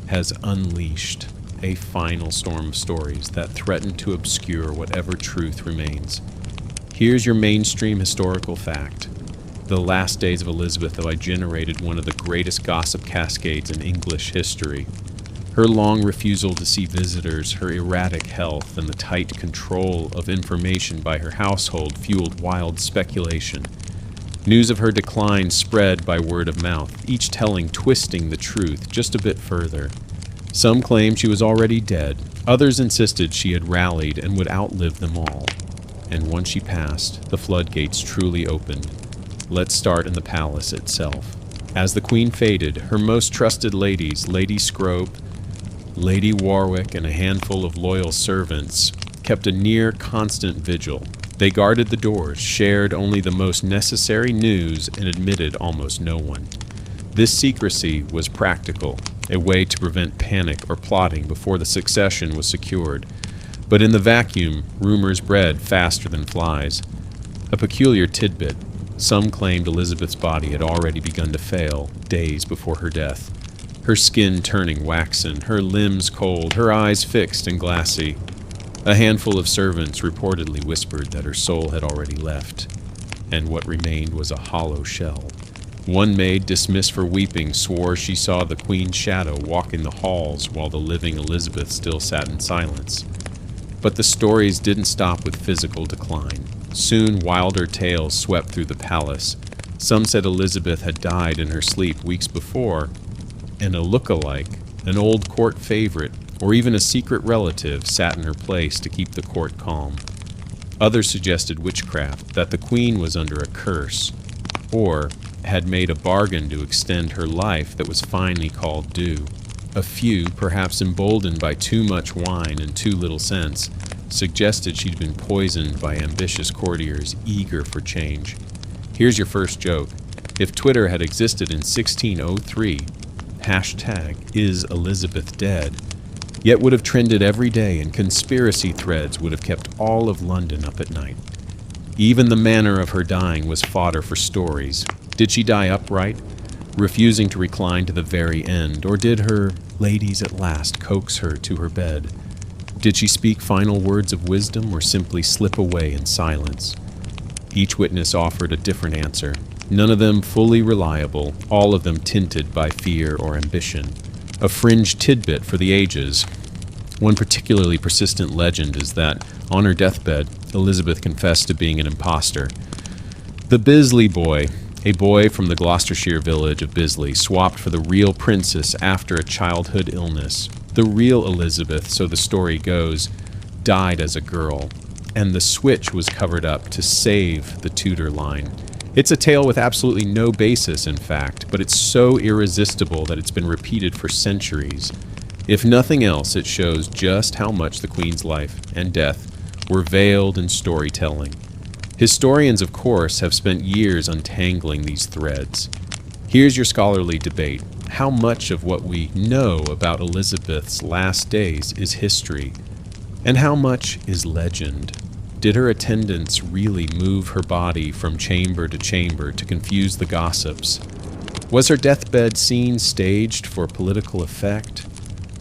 has unleashed a final storm of stories that threaten to obscure whatever truth remains. Here's your mainstream historical fact. The last days of Elizabeth have generated one of the greatest gossip cascades in English history. Her long refusal to see visitors, her erratic health, and the tight control of information by her household fueled wild speculation. News of her decline spread by word of mouth, each telling twisting the truth just a bit further. Some claimed she was already dead. Others insisted she had rallied and would outlive them all. And once she passed, the floodgates truly opened. Let's start in the palace itself. As the Queen faded, her most trusted ladies, Lady Scrope, Lady Warwick, and a handful of loyal servants, kept a near constant vigil. They guarded the doors, shared only the most necessary news, and admitted almost no one. This secrecy was practical, a way to prevent panic or plotting before the succession was secured. But in the vacuum, rumors bred faster than flies. A peculiar tidbit: some claimed Elizabeth's body had already begun to fail days before her death. Her skin turning waxen, her limbs cold, her eyes fixed and glassy. A handful of servants reportedly whispered that her soul had already left, and what remained was a hollow shell. One maid, dismissed for weeping, swore she saw the Queen's shadow walking the halls while the living Elizabeth still sat in silence. But the stories didn't stop with physical decline. Soon wilder tales swept through the palace. Some said Elizabeth had died in her sleep weeks before, and a look-alike, an old court favorite, or even a secret relative sat in her place to keep the court calm. Others suggested witchcraft, that the Queen was under a curse, or had made a bargain to extend her life that was finally called due. A few, perhaps emboldened by too much wine and too little sense, suggested she'd been poisoned by ambitious courtiers eager for change. Here's your first joke. If Twitter had existed in 1603, #IsElizabethDead, yet would have trended every day, and conspiracy threads would have kept all of London up at night. Even the manner of her dying was fodder for stories. Did she die upright, refusing to recline to the very end, or did her ladies at last coax her to her bed? Did she speak final words of wisdom, or simply slip away in silence? Each witness offered a different answer, none of them fully reliable, all of them tinted by fear or ambition. A fringe tidbit for the ages. One particularly persistent legend is that, on her deathbed, Elizabeth confessed to being an imposter. The Bisley boy, a boy from the Gloucestershire village of Bisley, swapped for the real princess after a childhood illness. The real Elizabeth, so the story goes, died as a girl, and the switch was covered up to save the Tudor line. It's a tale with absolutely no basis, in fact, but it's so irresistible that it's been repeated for centuries. If nothing else, it shows just how much the Queen's life and death were veiled in storytelling. Historians, of course, have spent years untangling these threads. Here's your scholarly debate. How much of what we know about Elizabeth's last days is history, and how much is legend? Did her attendants really move her body from chamber to chamber to confuse the gossips? Was her deathbed scene staged for political effect?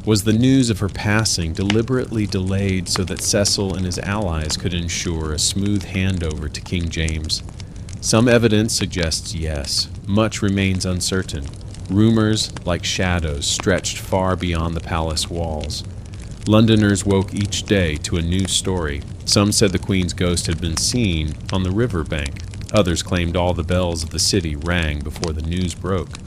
Was the news of her passing deliberately delayed so that Cecil and his allies could ensure a smooth handover to King James? Some evidence suggests yes. Much remains uncertain. Rumors, like shadows, stretched far beyond the palace walls. Londoners woke each day to a new story. Some said the Queen's ghost had been seen on the river bank. Others claimed all the bells of the city rang before the news broke.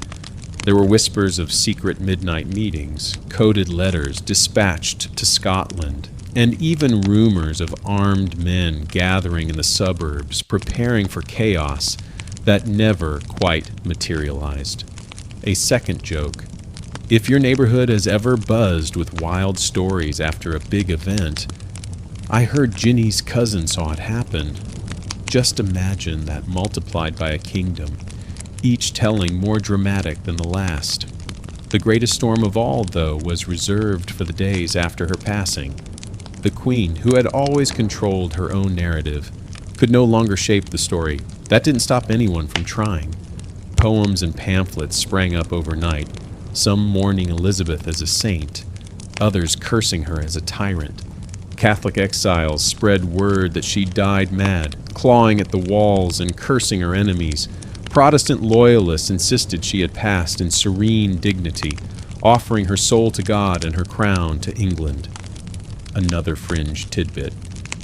There were whispers of secret midnight meetings, coded letters dispatched to Scotland, and even rumors of armed men gathering in the suburbs, preparing for chaos that never quite materialized. A second joke. If your neighborhood has ever buzzed with wild stories after a big event, I heard Ginny's cousin saw it happen. Just imagine that multiplied by a kingdom, each telling more dramatic than the last. The greatest storm of all, though, was reserved for the days after her passing. The Queen, who had always controlled her own narrative, could no longer shape the story. That didn't stop anyone from trying. Poems and pamphlets sprang up overnight, some mourning Elizabeth as a saint, others cursing her as a tyrant. Catholic exiles spread word that she died mad, clawing at the walls and cursing her enemies. Protestant loyalists insisted she had passed in serene dignity, offering her soul to God and her crown to England. Another fringe tidbit.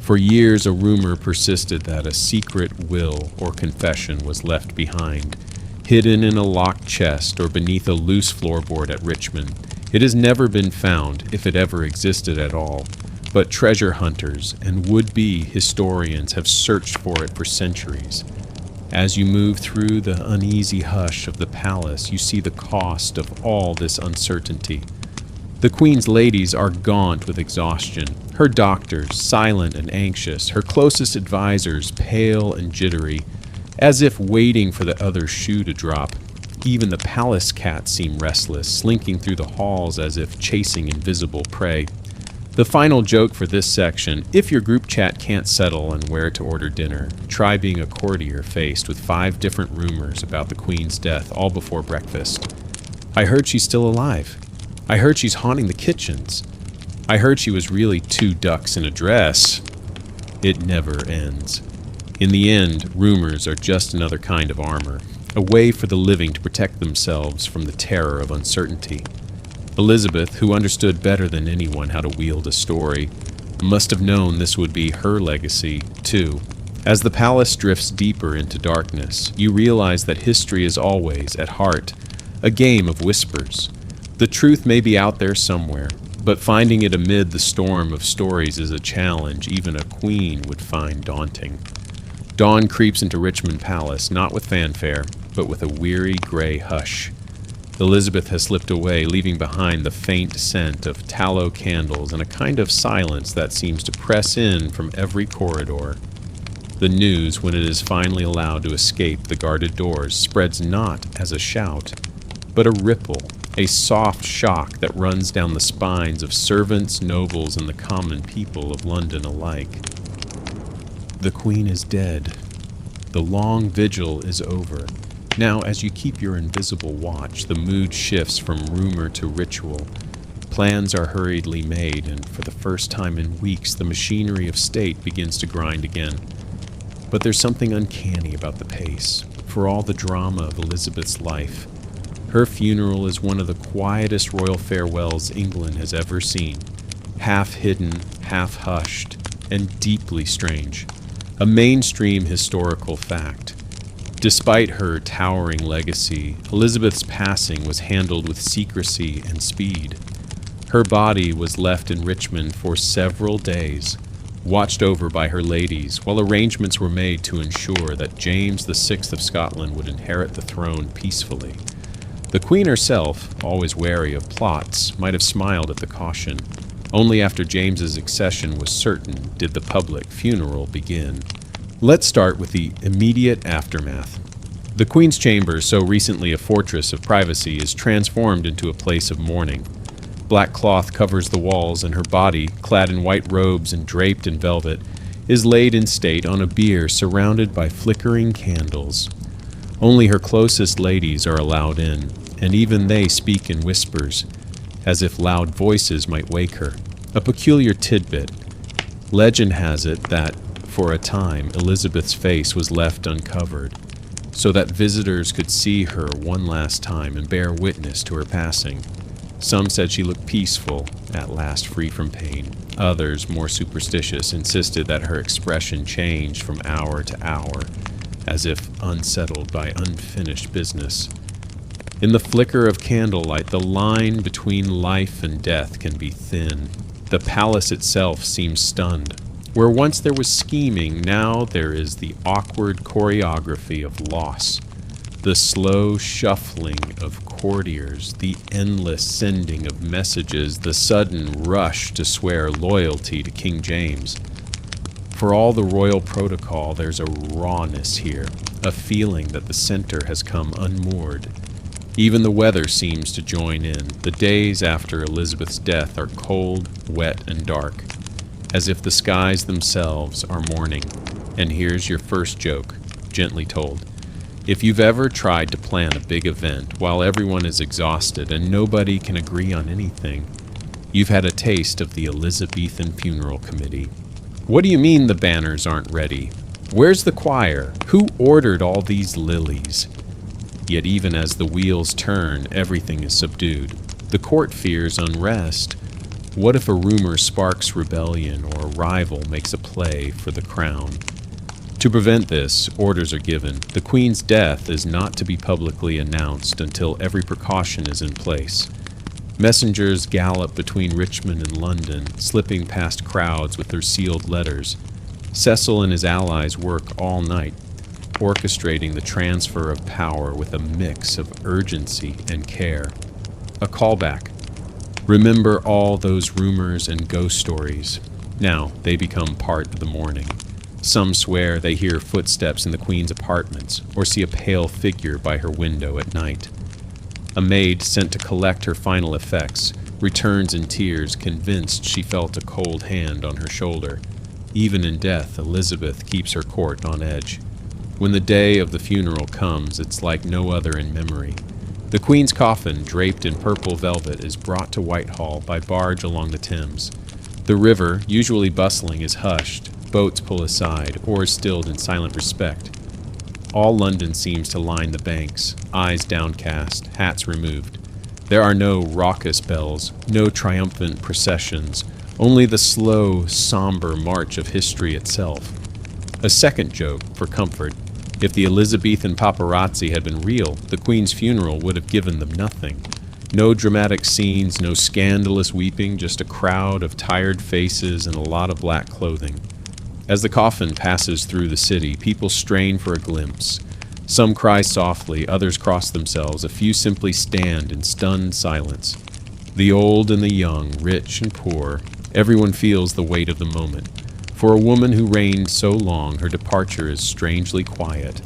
For years, a rumor persisted that a secret will or confession was left behind, hidden in a locked chest or beneath a loose floorboard at Richmond. It has never been found, if it ever existed at all, but treasure hunters and would-be historians have searched for it for centuries. As you move through the uneasy hush of the palace, you see the cost of all this uncertainty. The Queen's ladies are gaunt with exhaustion, her doctors silent and anxious, her closest advisors pale and jittery, as if waiting for the other shoe to drop. Even the palace cats seem restless, slinking through the halls as if chasing invisible prey. The final joke for this section: if your group chat can't settle on where to order dinner, try being a courtier faced with 5 different rumors about the Queen's death all before breakfast. I heard she's still alive. I heard she's haunting the kitchens. I heard she was really 2 ducks in a dress. It never ends. In the end, rumors are just another kind of armor, a way for the living to protect themselves from the terror of uncertainty. Elizabeth, who understood better than anyone how to wield a story, must have known this would be her legacy, too. As the palace drifts deeper into darkness, you realize that history is always, at heart, a game of whispers. The truth may be out there somewhere, but finding it amid the storm of stories is a challenge even a queen would find daunting. Dawn creeps into Richmond Palace, not with fanfare, but with a weary gray hush. Elizabeth has slipped away, leaving behind the faint scent of tallow candles and a kind of silence that seems to press in from every corridor. The news, when it is finally allowed to escape the guarded doors, spreads not as a shout, but a ripple, a soft shock that runs down the spines of servants, nobles, and the common people of London alike. The Queen is dead. The long vigil is over. Now, as you keep your invisible watch, the mood shifts from rumor to ritual. Plans are hurriedly made, and for the first time in weeks, the machinery of state begins to grind again. But there's something uncanny about the pace. For all the drama of Elizabeth's life, her funeral is one of the quietest royal farewells England has ever seen. Half hidden, half hushed, and deeply strange. A mainstream historical fact. Despite her towering legacy, Elizabeth's passing was handled with secrecy and speed. Her body was left in Richmond for several days, watched over by her ladies, while arrangements were made to ensure that James VI of Scotland would inherit the throne peacefully. The Queen herself, always wary of plots, might have smiled at the caution. Only after James's accession was certain did the public funeral begin. Let's start with the immediate aftermath. The Queen's chamber, so recently a fortress of privacy, is transformed into a place of mourning. Black cloth covers the walls, and her body, clad in white robes and draped in velvet, is laid in state on a bier surrounded by flickering candles. Only her closest ladies are allowed in, and even they speak in whispers, as if loud voices might wake her. A peculiar tidbit. Legend has it that, for a time, Elizabeth's face was left uncovered, so that visitors could see her one last time and bear witness to her passing. Some said she looked peaceful, at last free from pain. Others, more superstitious, insisted that her expression changed from hour to hour, as if unsettled by unfinished business. In the flicker of candlelight, the line between life and death can be thin. The palace itself seems stunned. Where once there was scheming, now there is the awkward choreography of loss. The slow shuffling of courtiers, the endless sending of messages, the sudden rush to swear loyalty to King James. For all the royal protocol, there's a rawness here, a feeling that the center has come unmoored. Even the weather seems to join in. The days after Elizabeth's death are cold, wet, and dark, as if the skies themselves are mourning. And here's your first joke, gently told. If you've ever tried to plan a big event while everyone is exhausted and nobody can agree on anything, you've had a taste of the Elizabethan funeral committee. What do you mean the banners aren't ready? Where's the choir? Who ordered all these lilies? Yet even as the wheels turn, everything is subdued. The court fears unrest. What if a rumor sparks rebellion or a rival makes a play for the crown? To prevent this, orders are given. The Queen's death is not to be publicly announced until every precaution is in place. Messengers gallop between Richmond and London, slipping past crowds with their sealed letters. Cecil and his allies work all night, orchestrating the transfer of power with a mix of urgency and care. A callback. Remember all those rumors and ghost stories. Now they become part of the mourning. Some swear they hear footsteps in the Queen's apartments or see a pale figure by her window at night. A maid sent to collect her final effects returns in tears, convinced she felt a cold hand on her shoulder. Even in death, Elizabeth keeps her court on edge. When the day of the funeral comes, it's like no other in memory. The Queen's coffin, draped in purple velvet, is brought to Whitehall by barge along the Thames. The river, usually bustling, is hushed. Boats pull aside, oars stilled in silent respect. All London seems to line the banks, eyes downcast, hats removed. There are no raucous bells, no triumphant processions, only the slow, somber march of history itself. A second joke, for comfort. If the Elizabethan paparazzi had been real, the Queen's funeral would have given them nothing. No dramatic scenes, no scandalous weeping, just a crowd of tired faces and a lot of black clothing. As the coffin passes through the city, people strain for a glimpse. Some cry softly, others cross themselves, a few simply stand in stunned silence. The old and the young, rich and poor, everyone feels the weight of the moment. For a woman who reigned so long, her departure is strangely quiet,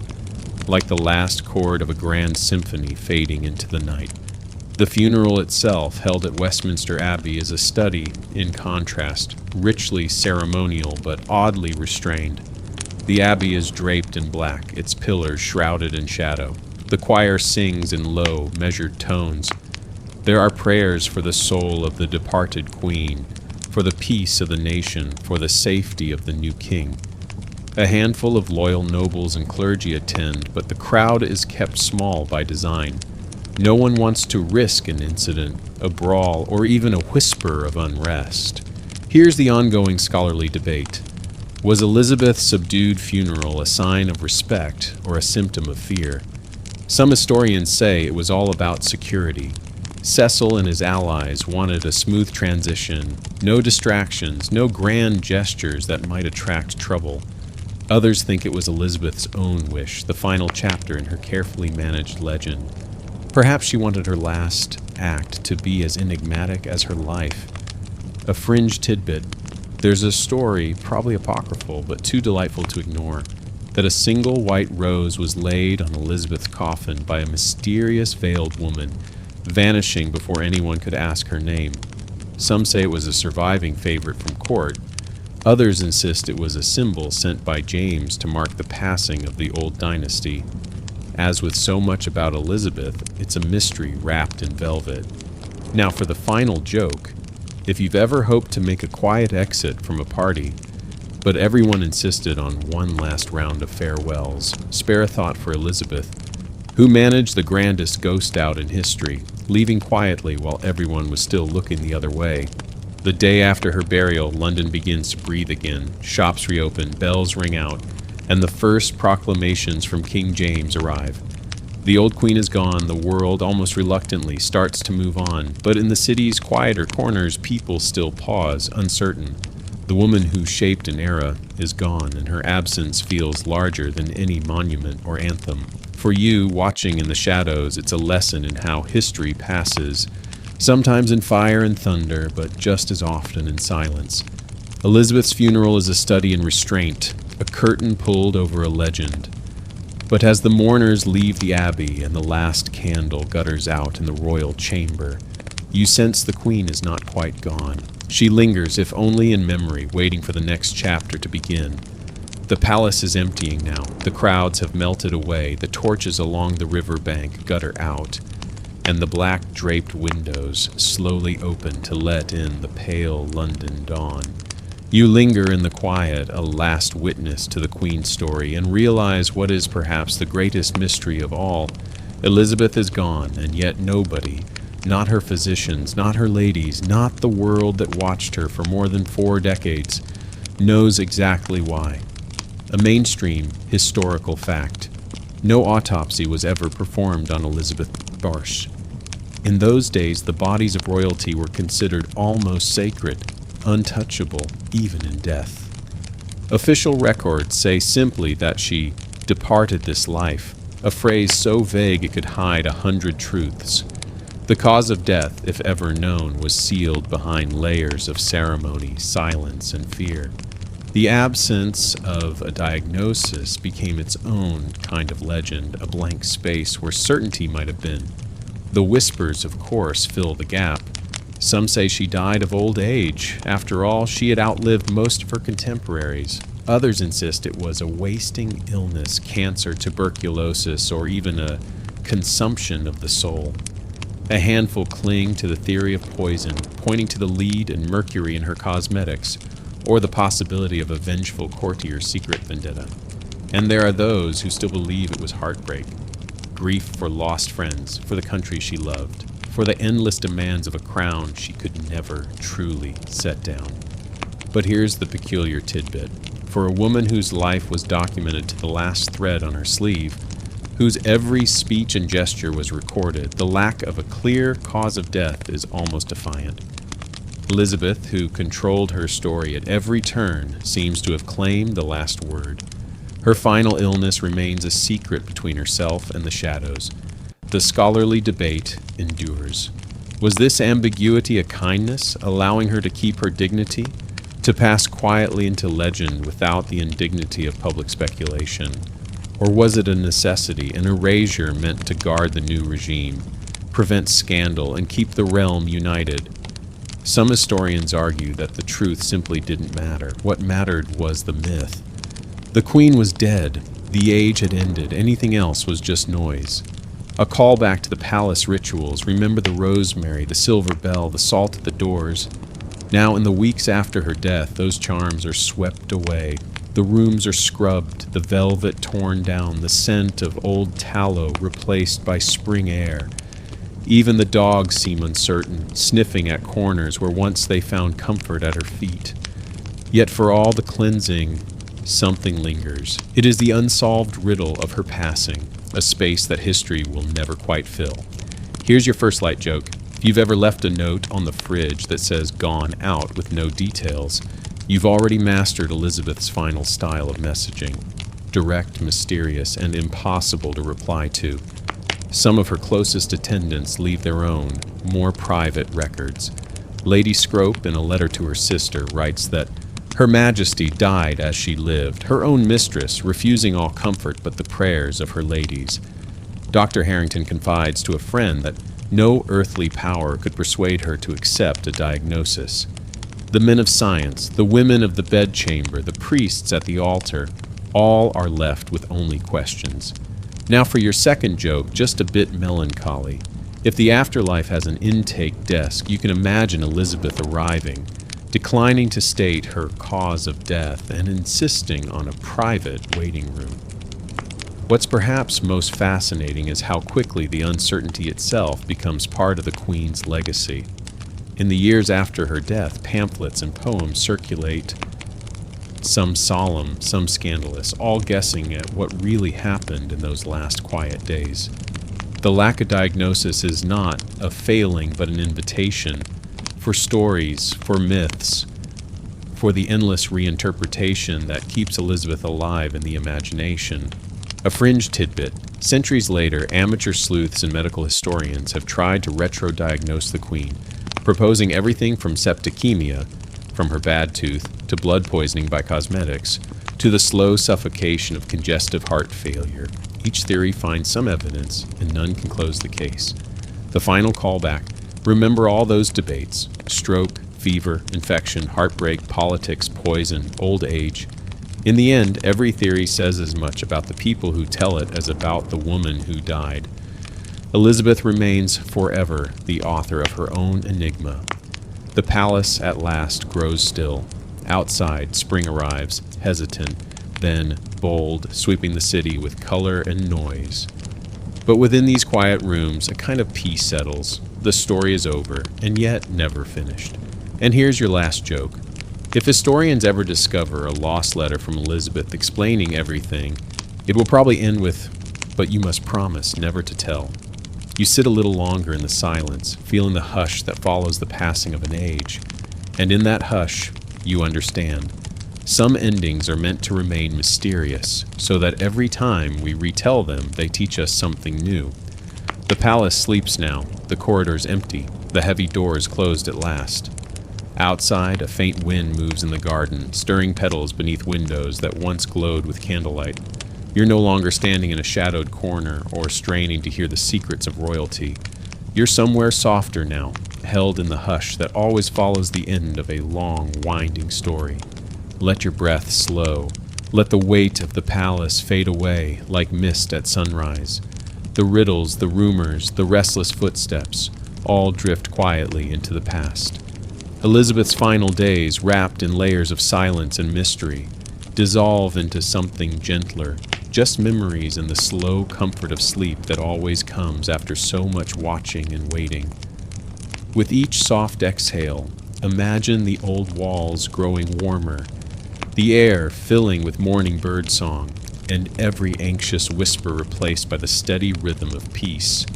like the last chord of a grand symphony fading into the night. The funeral itself, held at Westminster Abbey, is a study in contrast, richly ceremonial but oddly restrained. The abbey is draped in black, its pillars shrouded in shadow. The choir sings in low, measured tones. There are prayers for the soul of the departed queen, for the peace of the nation, for the safety of the new king. A handful of loyal nobles and clergy attend, but the crowd is kept small by design. No one wants to risk an incident, a brawl, or even a whisper of unrest. Here's the ongoing scholarly debate. Was Elizabeth's subdued funeral a sign of respect or a symptom of fear? Some historians say it was all about security. Cecil and his allies wanted a smooth transition, no distractions, no grand gestures that might attract trouble. Others think it was Elizabeth's own wish, the final chapter in her carefully managed legend. Perhaps she wanted her last act to be as enigmatic as her life. A fringe tidbit. There's a story, probably apocryphal, but too delightful to ignore, that a single white rose was laid on Elizabeth's coffin by a mysterious veiled woman, vanishing before anyone could ask her name. Some say it was a surviving favorite from court. Others insist it was a symbol sent by James to mark the passing of the old dynasty. As with so much about Elizabeth, it's a mystery wrapped in velvet. Now for the final joke. If you've ever hoped to make a quiet exit from a party, but everyone insisted on one last round of farewells, spare a thought for Elizabeth, who managed the grandest ghost out in history, leaving quietly while everyone was still looking the other way. The day after her burial, London begins to breathe again. Shops reopen, bells ring out, and the first proclamations from King James arrive. The old queen is gone, the world, almost reluctantly, starts to move on, but in the city's quieter corners, people still pause, uncertain. The woman who shaped an era is gone, and her absence feels larger than any monument or anthem. For you, watching in the shadows, it's a lesson in how history passes, sometimes in fire and thunder, but just as often in silence. Elizabeth's funeral is a study in restraint, a curtain pulled over a legend. But as the mourners leave the abbey and the last candle gutters out in the royal chamber, you sense the queen is not quite gone. She lingers, if only in memory, waiting for the next chapter to begin. The palace is emptying now. The crowds have melted away. The torches along the river bank gutter out, and the black draped windows slowly open to let in the pale London dawn. You linger in the quiet, a last witness to the Queen's story, and realize what is perhaps the greatest mystery of all. Elizabeth is gone, and yet nobody, not her physicians, not her ladies, not the world that watched her for more than 4 decades, knows exactly why. A mainstream historical fact. No autopsy was ever performed on Elizabeth Barsh. In those days, the bodies of royalty were considered almost sacred, untouchable, even in death. Official records say simply that she departed this life, a phrase so vague it could hide 100 truths. The cause of death, if ever known, was sealed behind layers of ceremony, silence, and fear. The absence of a diagnosis became its own kind of legend, a blank space where certainty might have been. The whispers, of course, fill the gap. Some say she died of old age. After all, she had outlived most of her contemporaries. Others insist it was a wasting illness, cancer, tuberculosis, or even a consumption of the soul. A handful cling to the theory of poison, pointing to the lead and mercury in her cosmetics, or the possibility of a vengeful courtier's secret vendetta. And there are those who still believe it was heartbreak, grief for lost friends, for the country she loved, for the endless demands of a crown she could never truly set down. But here's the peculiar tidbit. For a woman whose life was documented to the last thread on her sleeve, whose every speech and gesture was recorded, the lack of a clear cause of death is almost defiant. Elizabeth, who controlled her story at every turn, seems to have claimed the last word. Her final illness remains a secret between herself and the shadows. The scholarly debate endures. Was this ambiguity a kindness, allowing her to keep her dignity, to pass quietly into legend without the indignity of public speculation? Or was it a necessity, an erasure meant to guard the new regime, prevent scandal, and keep the realm united? Some historians argue that the truth simply didn't matter. What mattered was the myth. The queen was dead. The age had ended. Anything else was just noise. A callback to the palace rituals. Remember the rosemary, the silver bell, the salt at the doors. Now, in the weeks after her death, those charms are swept away. The rooms are scrubbed, the velvet torn down, the scent of old tallow replaced by spring air. Even the dogs seem uncertain, sniffing at corners where once they found comfort at her feet. Yet for all the cleansing, something lingers. It is the unsolved riddle of her passing, a space that history will never quite fill. Here's your first light joke. If you've ever left a note on the fridge that says "gone out" with no details, you've already mastered Elizabeth's final style of messaging. Direct, mysterious, and impossible to reply to. Some of her closest attendants leave their own, more private records. Lady Scrope, in a letter to her sister, writes that Her Majesty died as she lived, her own mistress, refusing all comfort but the prayers of her ladies. Dr. Harrington confides to a friend that no earthly power could persuade her to accept a diagnosis. The men of science, the women of the bedchamber, the priests at the altar, all are left with only questions. Now for your second joke, just a bit melancholy. If the afterlife has an intake desk, you can imagine Elizabeth arriving, declining to state her cause of death and insisting on a private waiting room. What's perhaps most fascinating is how quickly the uncertainty itself becomes part of the Queen's legacy. In the years after her death, pamphlets and poems circulate, some solemn, some scandalous, all guessing at what really happened in those last quiet days. The lack of diagnosis is not a failing but an invitation for stories, for myths, for the endless reinterpretation that keeps Elizabeth alive in the imagination. A fringe tidbit. Centuries later, amateur sleuths and medical historians have tried to retro-diagnose the Queen, proposing everything from septicemia, from her bad tooth, to blood poisoning by cosmetics, to the slow suffocation of congestive heart failure. Each theory finds some evidence, and none can close the case. The final callback. Remember all those debates: stroke, fever, infection, heartbreak, politics, poison, old age. In the end, every theory says as much about the people who tell it as about the woman who died. Elizabeth remains forever the author of her own enigma. The palace at last grows still. Outside, spring arrives, hesitant, then bold, sweeping the city with color and noise. But within these quiet rooms, a kind of peace settles. The story is over, and yet never finished. And here's your last joke. If historians ever discover a lost letter from Elizabeth explaining everything, it will probably end with, "But you must promise never to tell." You sit a little longer in the silence, feeling the hush that follows the passing of an age. And in that hush, you understand. Some endings are meant to remain mysterious, so that every time we retell them, they teach us something new. The palace sleeps now, the corridors empty, the heavy doors closed at last. Outside, a faint wind moves in the garden, stirring petals beneath windows that once glowed with candlelight. You're no longer standing in a shadowed corner or straining to hear the secrets of royalty. You're somewhere softer now, held in the hush that always follows the end of a long, winding story. Let your breath slow. Let the weight of the palace fade away like mist at sunrise. The riddles, the rumors, the restless footsteps, all drift quietly into the past. Elizabeth's final days, wrapped in layers of silence and mystery, dissolve into something gentler, just memories and the slow comfort of sleep that always comes after so much watching and waiting. With each soft exhale, imagine the old walls growing warmer, the air filling with morning bird song, and every anxious whisper replaced by the steady rhythm of peace.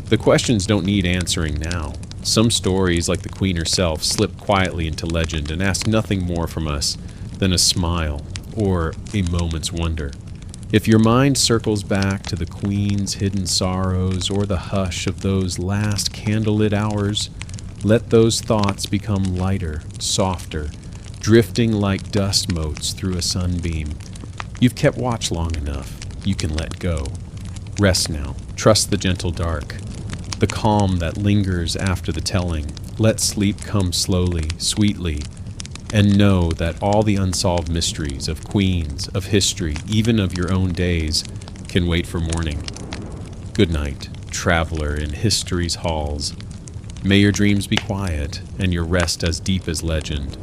The questions don't need answering now. Some stories, like the Queen herself, slip quietly into legend and ask nothing more from us than a smile or a moment's wonder. If your mind circles back to the Queen's hidden sorrows or the hush of those last candlelit hours, let those thoughts become lighter, softer, drifting like dust motes through a sunbeam. You've kept watch long enough. You can let go. Rest now. Trust the gentle dark, the calm that lingers after the telling. Let sleep come slowly, sweetly, and know that all the unsolved mysteries of queens, of history, even of your own days, can wait for morning. Good night, traveler in history's halls. May your dreams be quiet and your rest as deep as legend.